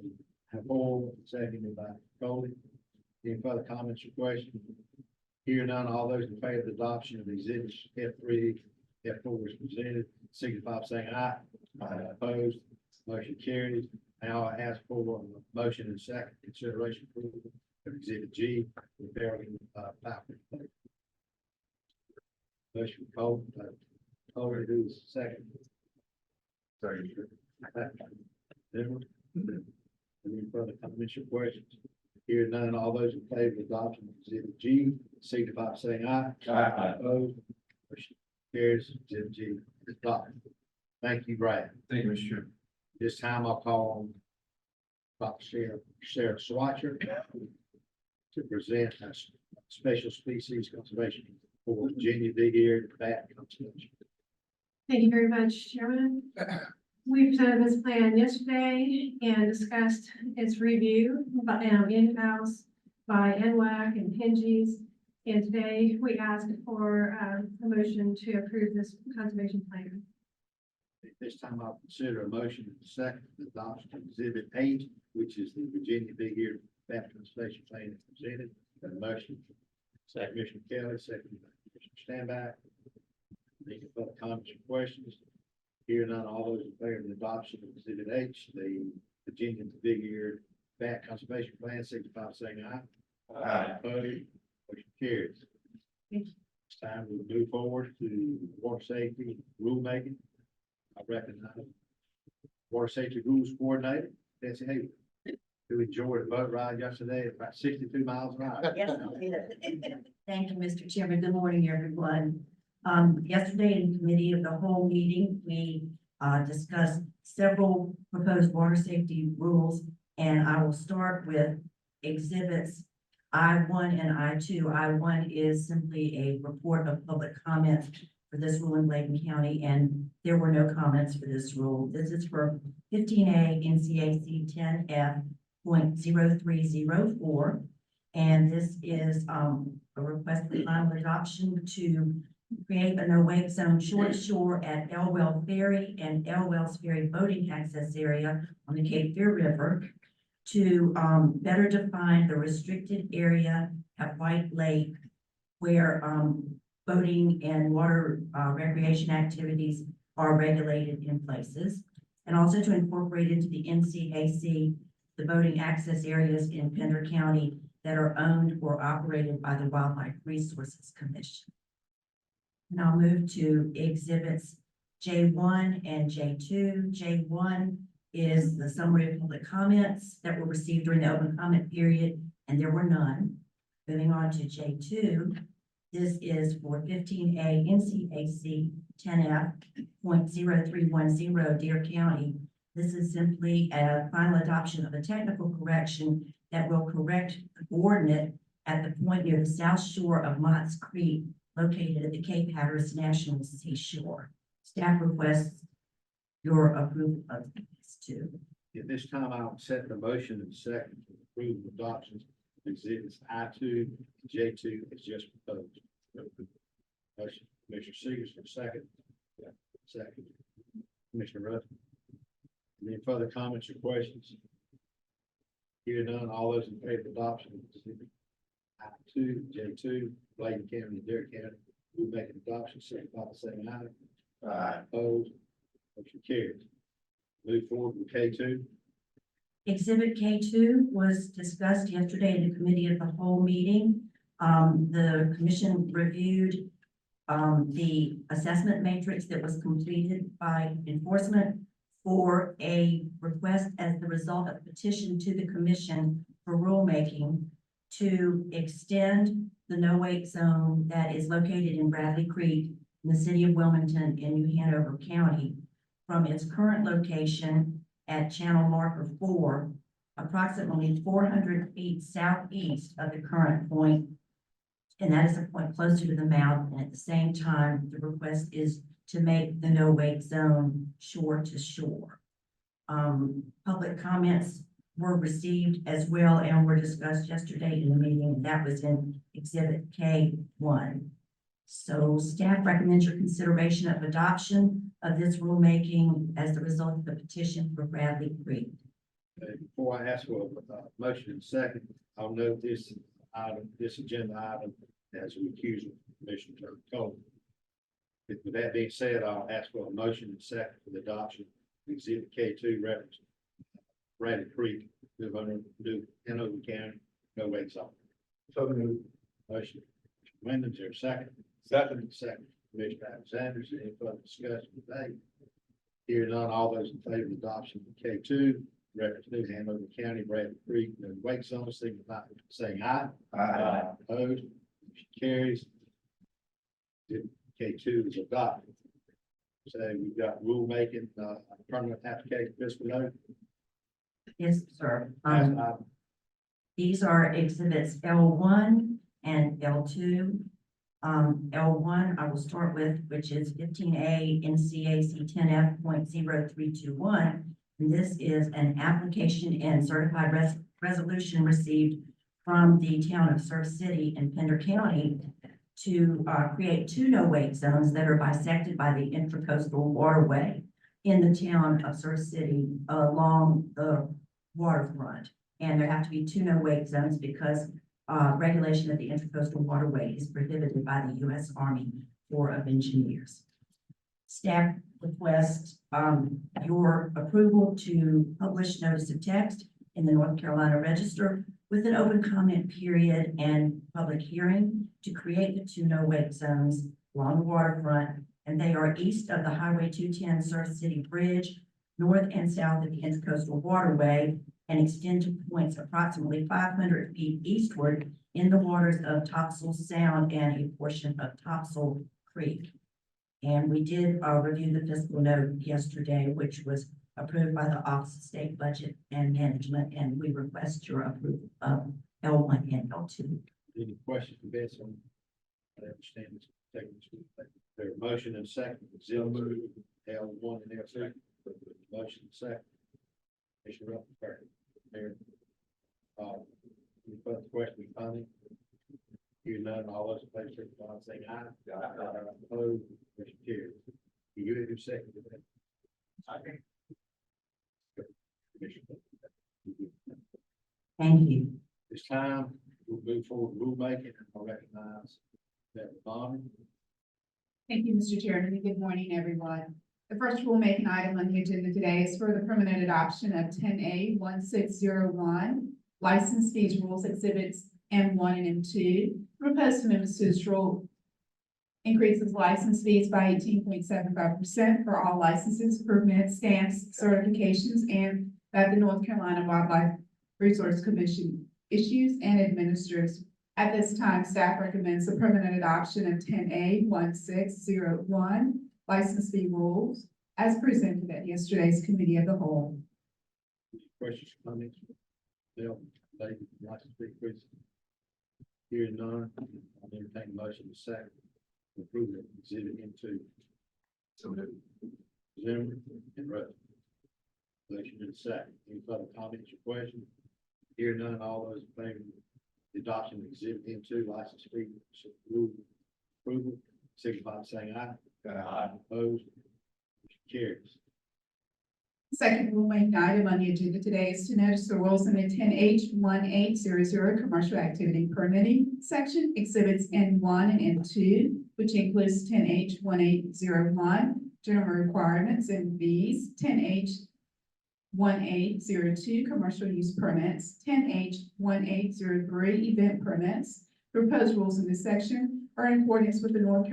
F4, seconded by Coley. Any further comments or questions? Here none, all those in favor of the adoption of exhibits F3, F4 is presented, signify by saying aye. Aye. Opposed, motion carries. Now I ask for a motion and second consideration approval of exhibit G, repairing falconry. Motion Cole, Coley, who's second? Sorry. Any further comments or questions? Here none, all those in favor of adoption of exhibit G, signify by saying aye. Aye. Opposed, motion carries, exhibit G is adopted. Thank you, Brad. Thank you, Mr. Chairman. This time I'll call on Dr. Sarah Swatcher to present a special species conservation for Virginia big-eared bat conservation. Thank you very much, Chairman. We presented this plan yesterday and discussed its review by in-house by NWAC and Hengies. And today we ask for a motion to approve this conservation plan. At this time, I'll consider a motion in second adoption of exhibit 8, which is the Virginia big-eared bat conservation plan as presented. Got a motion. Second, Commissioner Kelly, second by Commissioner Standback. Any further comments or questions? Here none, all those in favor of the adoption of exhibit H, the Virginia big-eared bat conservation plan, signify by saying aye. Aye. Opposed, motion carries. It's time to move forward to water safety rulemaking. I recognize Water Safety Rules Coordinator, Nancy Hayward, who enjoyed a boat ride yesterday at about 62 miles an hour. Yes, I did. Thank you, Mr. Chairman. Good morning, everyone. Yesterday in committee of the whole meeting, we discussed several proposed water safety rules, and I will start with exhibits I-1 and I-2. I-1 is simply a report of public comments for this rule in Bladen County, and there were no comments for this rule. This is for 15A NCAC 10F.0304, and this is a request for final adoption to create a no-wake zone short shore at Elwell Ferry and Elwell's Ferry boating access area on the Cape Fear River to better define the restricted area at White Lake where boating and water recreation activities are regulated in places, and also to incorporate into the NCAC the boating access areas in Pender County that are owned or operated by the Wildlife Resources Commission. And I'll move to exhibits J1 and J2. J1 is the summary of public comments that were received during the open comment period, and there were none. Moving on to J2, this is for 15A NCAC 10F.0310 Deer County. This is simply a final adoption of a technical correction that will correct the coordinate at the point near the south shore of Mott's Creek, located at the Cape Hatteras National Seashore. Staff requests your approval of this too. At this time, I'll accept the motion and second to approve adoptions of exhibits I2 and J2 as just proposed. Motion, Commissioner Seegers for second. Second, Commissioner Russell. Any further comments or questions? Here none, all those in favor of adoption of exhibit I2, J2, Bladen County, and Dare County, we make an adoption, signify by saying aye. Aye. Opposed, motion carries. Move forward with K2. Exhibit K2 was discussed yesterday in the committee of the whole meeting. The commission reviewed the assessment matrix that was completed by enforcement for a request as the result of petition to the commission for rulemaking to extend the no-wake zone that is located in Bradley Creek in the city of Wilmington in New Hanover County from its current location at channel marker 4, approximately 400 feet southeast of the current point. And that is a point closer to the mouth. And at the same time, the request is to make the no-wake zone shore to shore. Public comments were received as well and were discussed yesterday in the meeting. And that was in Exhibit K1. So staff recommends your consideration of adoption of this rulemaking as the result of the petition for Bradley Creek. Before I ask for a motion and second, I'll note this item, this agenda item as a recusal from Commissioner Cole. With that being said, I'll ask for a motion and second for the adoption of Exhibit K2 reference Bradley Creek, New Hanover County, no wake zone. So moved. Motion, Wyndham, is there a second? Second. Commissioner Alexander, any further discussion today? Here none, all those in favor of adoption of K2, reference New Hanover County, Bradley Creek, no wake zone, signify by saying aye. Aye. Opposed, motion carries. K2 is adopted. So we've got rulemaking, permanent application fiscal note. Yes, sir. Last item. These are exhibits L1 and L2. L1, I will start with, which is 15A NCAC 10F.0321. And this is an application and certified resolution received from the town of Surf City in Pender County to create 2 no-wake zones that are bisected by the Intracoastal Waterway in the town of Surf City along the waterfront. And there have to be 2 no-wake zones because regulation of the Intracoastal Waterway is prohibited by the U.S. Army Corps of Engineers. Staff requests your approval to publish notice of text in the North Carolina Register with an open comment period and public hearing to create the 2 no-wake zones along the waterfront. And they are east of the Highway 210 Surf City Bridge, north and south of the Intracoastal Waterway, and extend to points approximately 500 feet eastward in the waters of Topsail Sound and a portion of Topsail Creek. And we did review the fiscal note yesterday, which was approved by the Office of State Budget and Management, and we request your approval of L1 and L2. Any questions for Benson? I understand this. Taking this. There's a motion and second, L1 and L2. Motion and second. Commissioner Rutherford. Mayor. Any further questions, comments? Hearing none, all those in favor, signify by saying aye. Opposed, motion carries. You have your second. Thank you. This time, we'll move forward with rulemaking, and I'll recognize that Bonner. Thank you, Mr. Chairman, and good morning, everyone. The first rulemaking item on the agenda today is for the permanent adoption of 10A1601, license fees rules exhibits M1 and M2. Proposed amendments to this rule increases license fees by 18.75% for all licenses, permits, stamps, certifications, and that the North Carolina Wildlife Resource Commission issues and administers. At this time, staff recommends the permanent adoption of 10A1601 license fee rules as presented at yesterday's committee of the whole. Questions, comments? Bill, David, license fee increase. Hearing none, I'll entertain a motion to second. Approve it, exhibit M2. So Zimmer and Rudd. Motion in second. Any further comments or questions? Hearing none, all those in favor of the adoption of exhibit M2 license fee rule approval, signify by saying aye. Aye. Opposed? Motion carries. Second rulemaking item on the agenda today is to notice the rules in the 10H1800 commercial activity permitting section, exhibits N1 and N2, which includes 10H1801, general requirements and fees, 10H1802, commercial use permits, 10H1803, event permits. Proposed rules in this section are in accordance with the North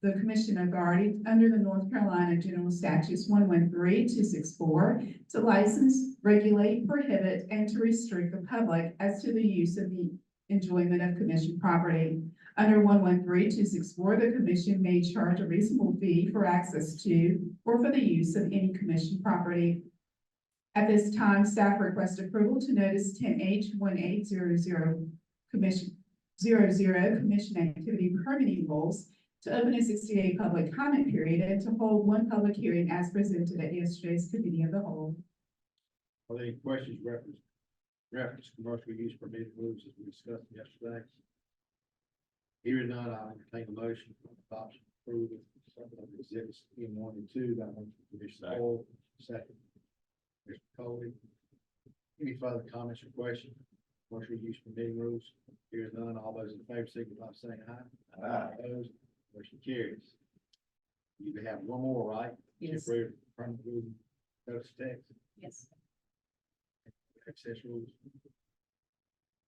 the Commission Authority under the North Carolina General Statutes 113264 to license, regulate, prohibit, and to restrict the public as to the use of the enjoyment of commission property. Under 113264, the commission may charge a reasonable fee for access to or for the use of any commission property. At this time, staff request approval to notice 10H1800 Commission 00 Commission Activity Permitting Rules to open a 60-day public comment period and to hold one public hearing as presented at yesterday's committee of the whole. Are there any questions reference commercial use permitted rules as we discussed yesterday? Hearing none, I'll entertain a motion for adoption approval of exhibits M1 and 2 by one from Commissioner Hall, second. Mr. Coley. Any further comments or questions? Commercial use permitting rules. Hearing none, all those in favor signify by saying aye. Aye. Opposed, motion carries. You have one more, right? Yes. Temporary permit rule, notice text, Yes. access rules.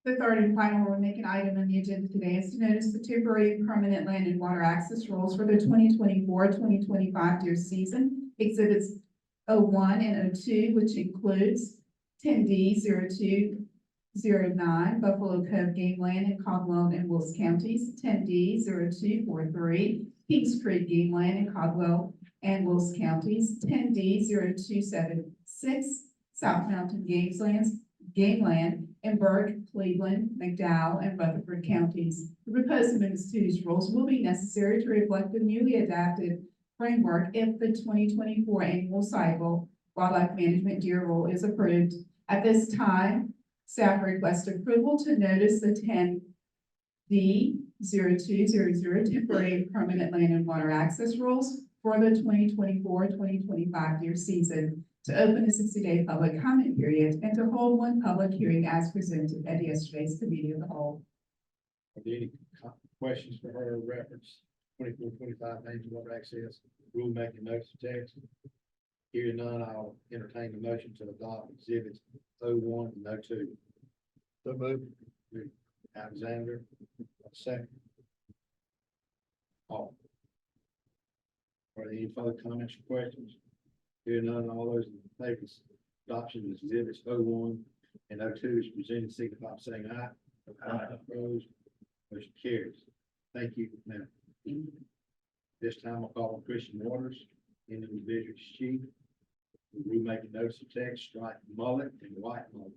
The third and final rulemaking item on the agenda today is to notice the temporary and permanent land and water access rules for the 2024-2025 deer season. Exhibits 01 and 02, which includes 10D-0209 Buffalo Cove Game Land in Caldwell and Wilkes counties, 10D-0243 Kings Creek Game Land in Caldwell and Wilkes counties, 10D-0276 South Mountain Game Land in Burke, Cleveland, McDowell, and Rutherford counties. The proposed amendments to these rules will be necessary to reflect the newly adapted framework if the 2024 annual cycle wildlife management deer rule is approved. At this time, staff request approval to notice the 10D-0200 temporary and permanent land and water access rules for the 2024-2025 deer season, to open a 60-day public comment period and to hold one public hearing as presented at yesterday's committee of the whole. Are there any questions for her reference 24-25 names of water access, rulemaking notice of text? Hearing none, I'll entertain the motion to adopt exhibits 01 and 02. So moved. Alexander, second. All. Are there any further comments or questions? Hearing none, all those in favor of adoption of exhibits 01 and 02 is presented, signify by saying aye. Aye. Opposed, motion carries. Thank you, ma'am. This time I'll call on Christian Waters, Indian District Chief. We make a notice of text, strike mullet and white mullet.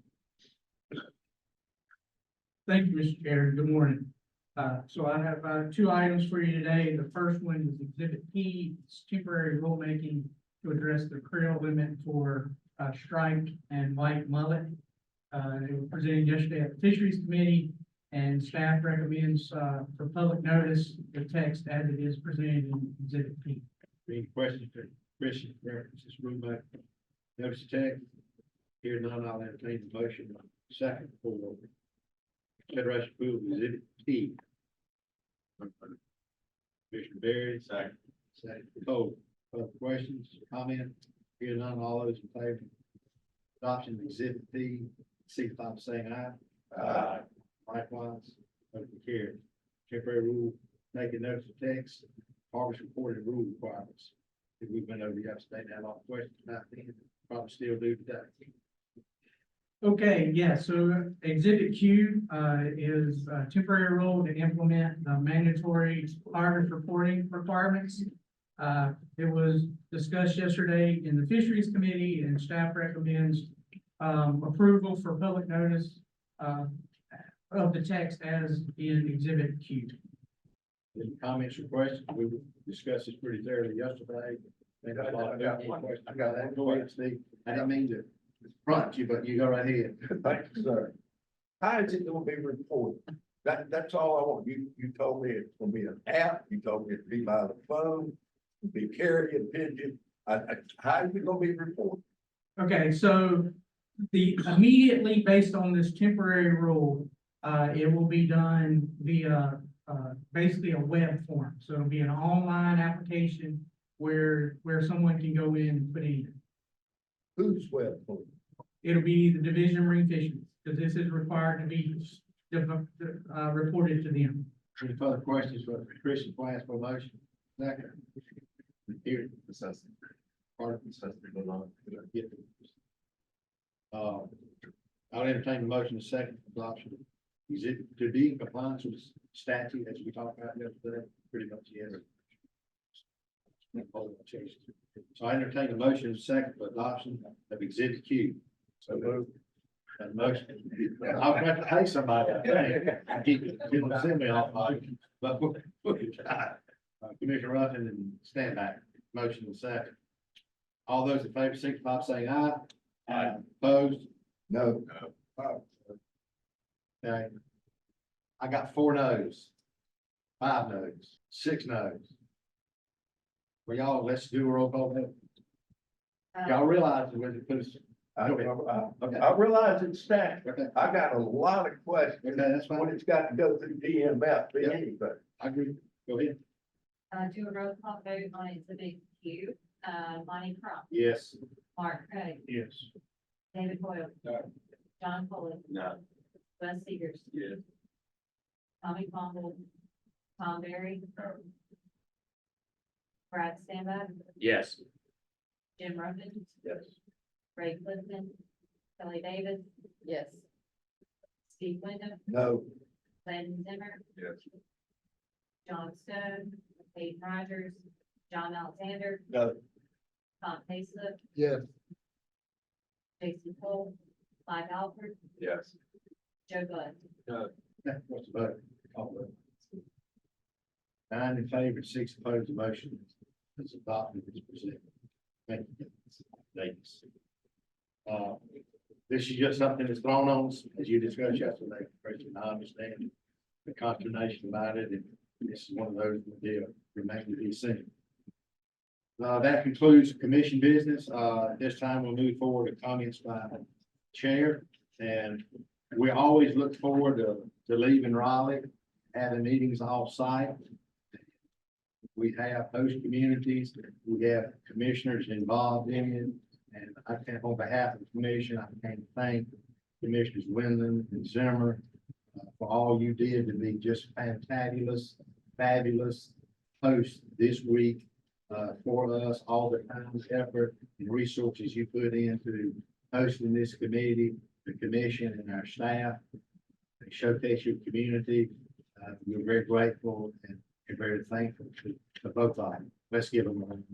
Thank you, Mr. Chair. Good morning. So I have two items for you today. The first one is Exhibit P, it's temporary rulemaking to address the creel limit for striped and white mullet. It was presented yesterday at the Fisheries Committee, and staff recommends for public notice the text as it is presented in Exhibit P. Any questions for Christian reference this rulemaking notice of text? Here none, I'll entertain the motion. Second for consideration approval of exhibit P. Commissioner Berry. Second. Second. Cole. Other questions, comments? Here none, all those in favor. Adoption of exhibit P, signify by saying aye. Aye. Likewise, motion carries. Temporary rule, making notice of text, harvest reported rule requirements. If we've been over yesterday, now a lot of questions about then, probably still do today. Okay, yeah, so Exhibit Q is a temporary rule to implement the mandatory harvest reporting requirements. It was discussed yesterday in the Fisheries Committee, and staff recommends approval for public notice of the text as in Exhibit Q. Any comments or questions? We discussed this pretty thoroughly yesterday. Maybe a lot of questions. I got that. Go ahead, Steve. I didn't mean to front you, but you go right ahead. Thank you, sir. How is it gonna be reported? That's all I want. You told me it's gonna be an app. You told me it'd be by the phone, be carrier pigeon. How is it gonna be reported? Okay, so immediately based on this temporary rule, it will be done via basically a web form. So it'll be an online application where someone can go in and put in. Who's web form? It'll be the Division of Marine Fisheries, because this is required to be reported to them. Any further questions for Christian, before I ask for a motion? Second. Here. Necessity. Pardon? Necessity, but not. Get it. I'll entertain the motion to second adoption. Is it to be in compliance with statute as we talked about yesterday? Pretty much, yes. So I entertain a motion to second for adoption of exhibit Q. So move. That motion. I'll have to pay somebody, I think. I keep getting assembly off, but Commissioner Ruffin and stand back. Motion to second. All those in favor, signify by saying aye. Aye. Opposed? No. Okay. I got 4 no's, 5 no's, 6 no's. Well, y'all, let's do a roll call vote. Y'all realize that when it puts. I realize it's stacked. Okay. I got a lot of questions. Okay, that's When fine. it's got to go through DMF, Yeah. anybody. I agree. Go ahead. Do a roll call vote on exhibit Q. Lonnie Crump, Yes. Mark Craig, Yes. David Boyle. No. John Foley, No. Wes Segers. Yes. Tommy Fumble, Tom Berry. Brad Standback, Yes. Jim Ruffin, Yes. Ray Clifton, Kelly Davis. Yes. Steve Wyndham, No. Landon Zimmer, Yes. John Stone, Peyton Rogers, John Alexander, No. Tom Hayslip, Yes. Jason Cole, Mike Alford, Yes. Joe Bud. What's the vote? Call vote. 9 in favor, 6 opposed, the motion is adopted as presented. Thank you. Thanks. This is just something that's thrown on us, as you discussed yesterday, President. I understand the consternation about it, and this is one of those that will remain to be seen. That concludes commission business. This time we'll move forward to comments by chair, and we always look forward to leaving Raleigh, having meetings off-site. We have host communities, we have commissioners involved in it, and I can, on behalf of the commission, I can thank Commissioners Windham and Zimmer for all you did to be just fantabulous, fabulous hosts this week for us, all the time, effort, and resources you put into hosting this committee, the commission, and our staff. They showcase your community. We're very grateful and very thankful to both of them. Let's give them a round.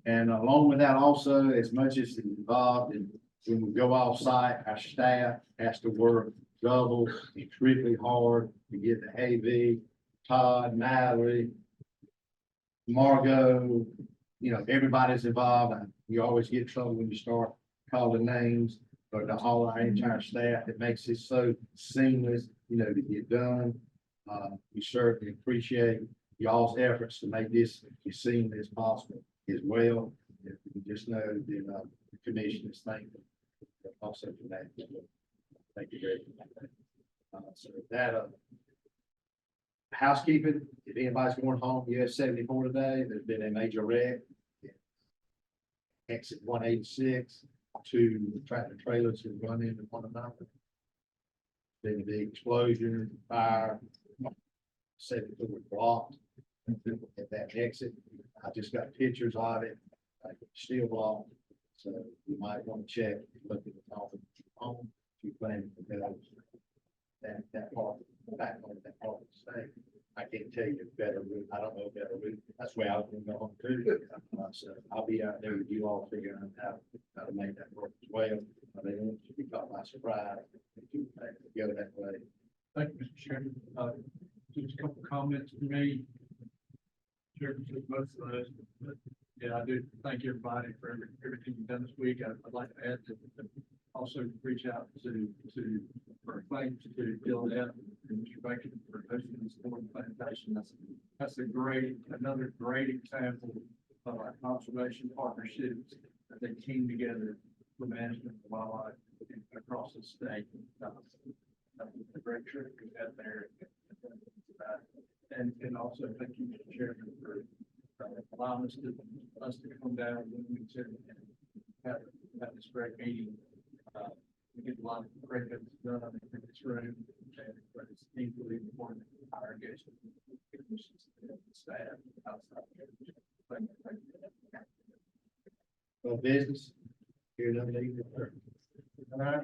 And along with that also, as much as it's involved in, when we go off site, our staff has to work double, extremely hard to get the AV, Todd, Mallory, Margot, everybody's involved. You always get in trouble when you start calling names, but to all our entire staff, it makes it so seamless, to get done. We certainly appreciate y'all's efforts to make this as seamless as possible as well. We just know that the commission is thankful also for that. Thank you very much. So that housekeeping, if anybody's going home, US 74 today, there's been a major wreck. Exit 186, 2 tractor trailers have run into one another. Been a big explosion, fire, 74 was blocked at that exit. I just got pictures of it, still blocked. So you might want to check, look at the top of the home, if you plan to go that part, back on that part of the state. I can't tell you a better route. I don't know a better route. That's where I was going to go too. So I'll be out there with you all figuring out how to make that work as well. They don't want you to be caught by surprise. If you go that way. Thank you, Mr. Chairman. Just a couple comments from me. Chairman took most of those, but yeah, I do thank everybody for everything you've done this week. I'd like to add to also reach out for thanks to Bill F. and Mr. Bacon for hosting this morning plantation. That's another great example of our conservation partnerships that they team together for management of wildlife across the state. A great trip we had there. And also thank you, Mr. Chairman, for allowing us to come down and have this great meeting. We get a lot of great things done. I think it's this room. And it's equally important to our engagement. Staff. Business. Here, no need. All right.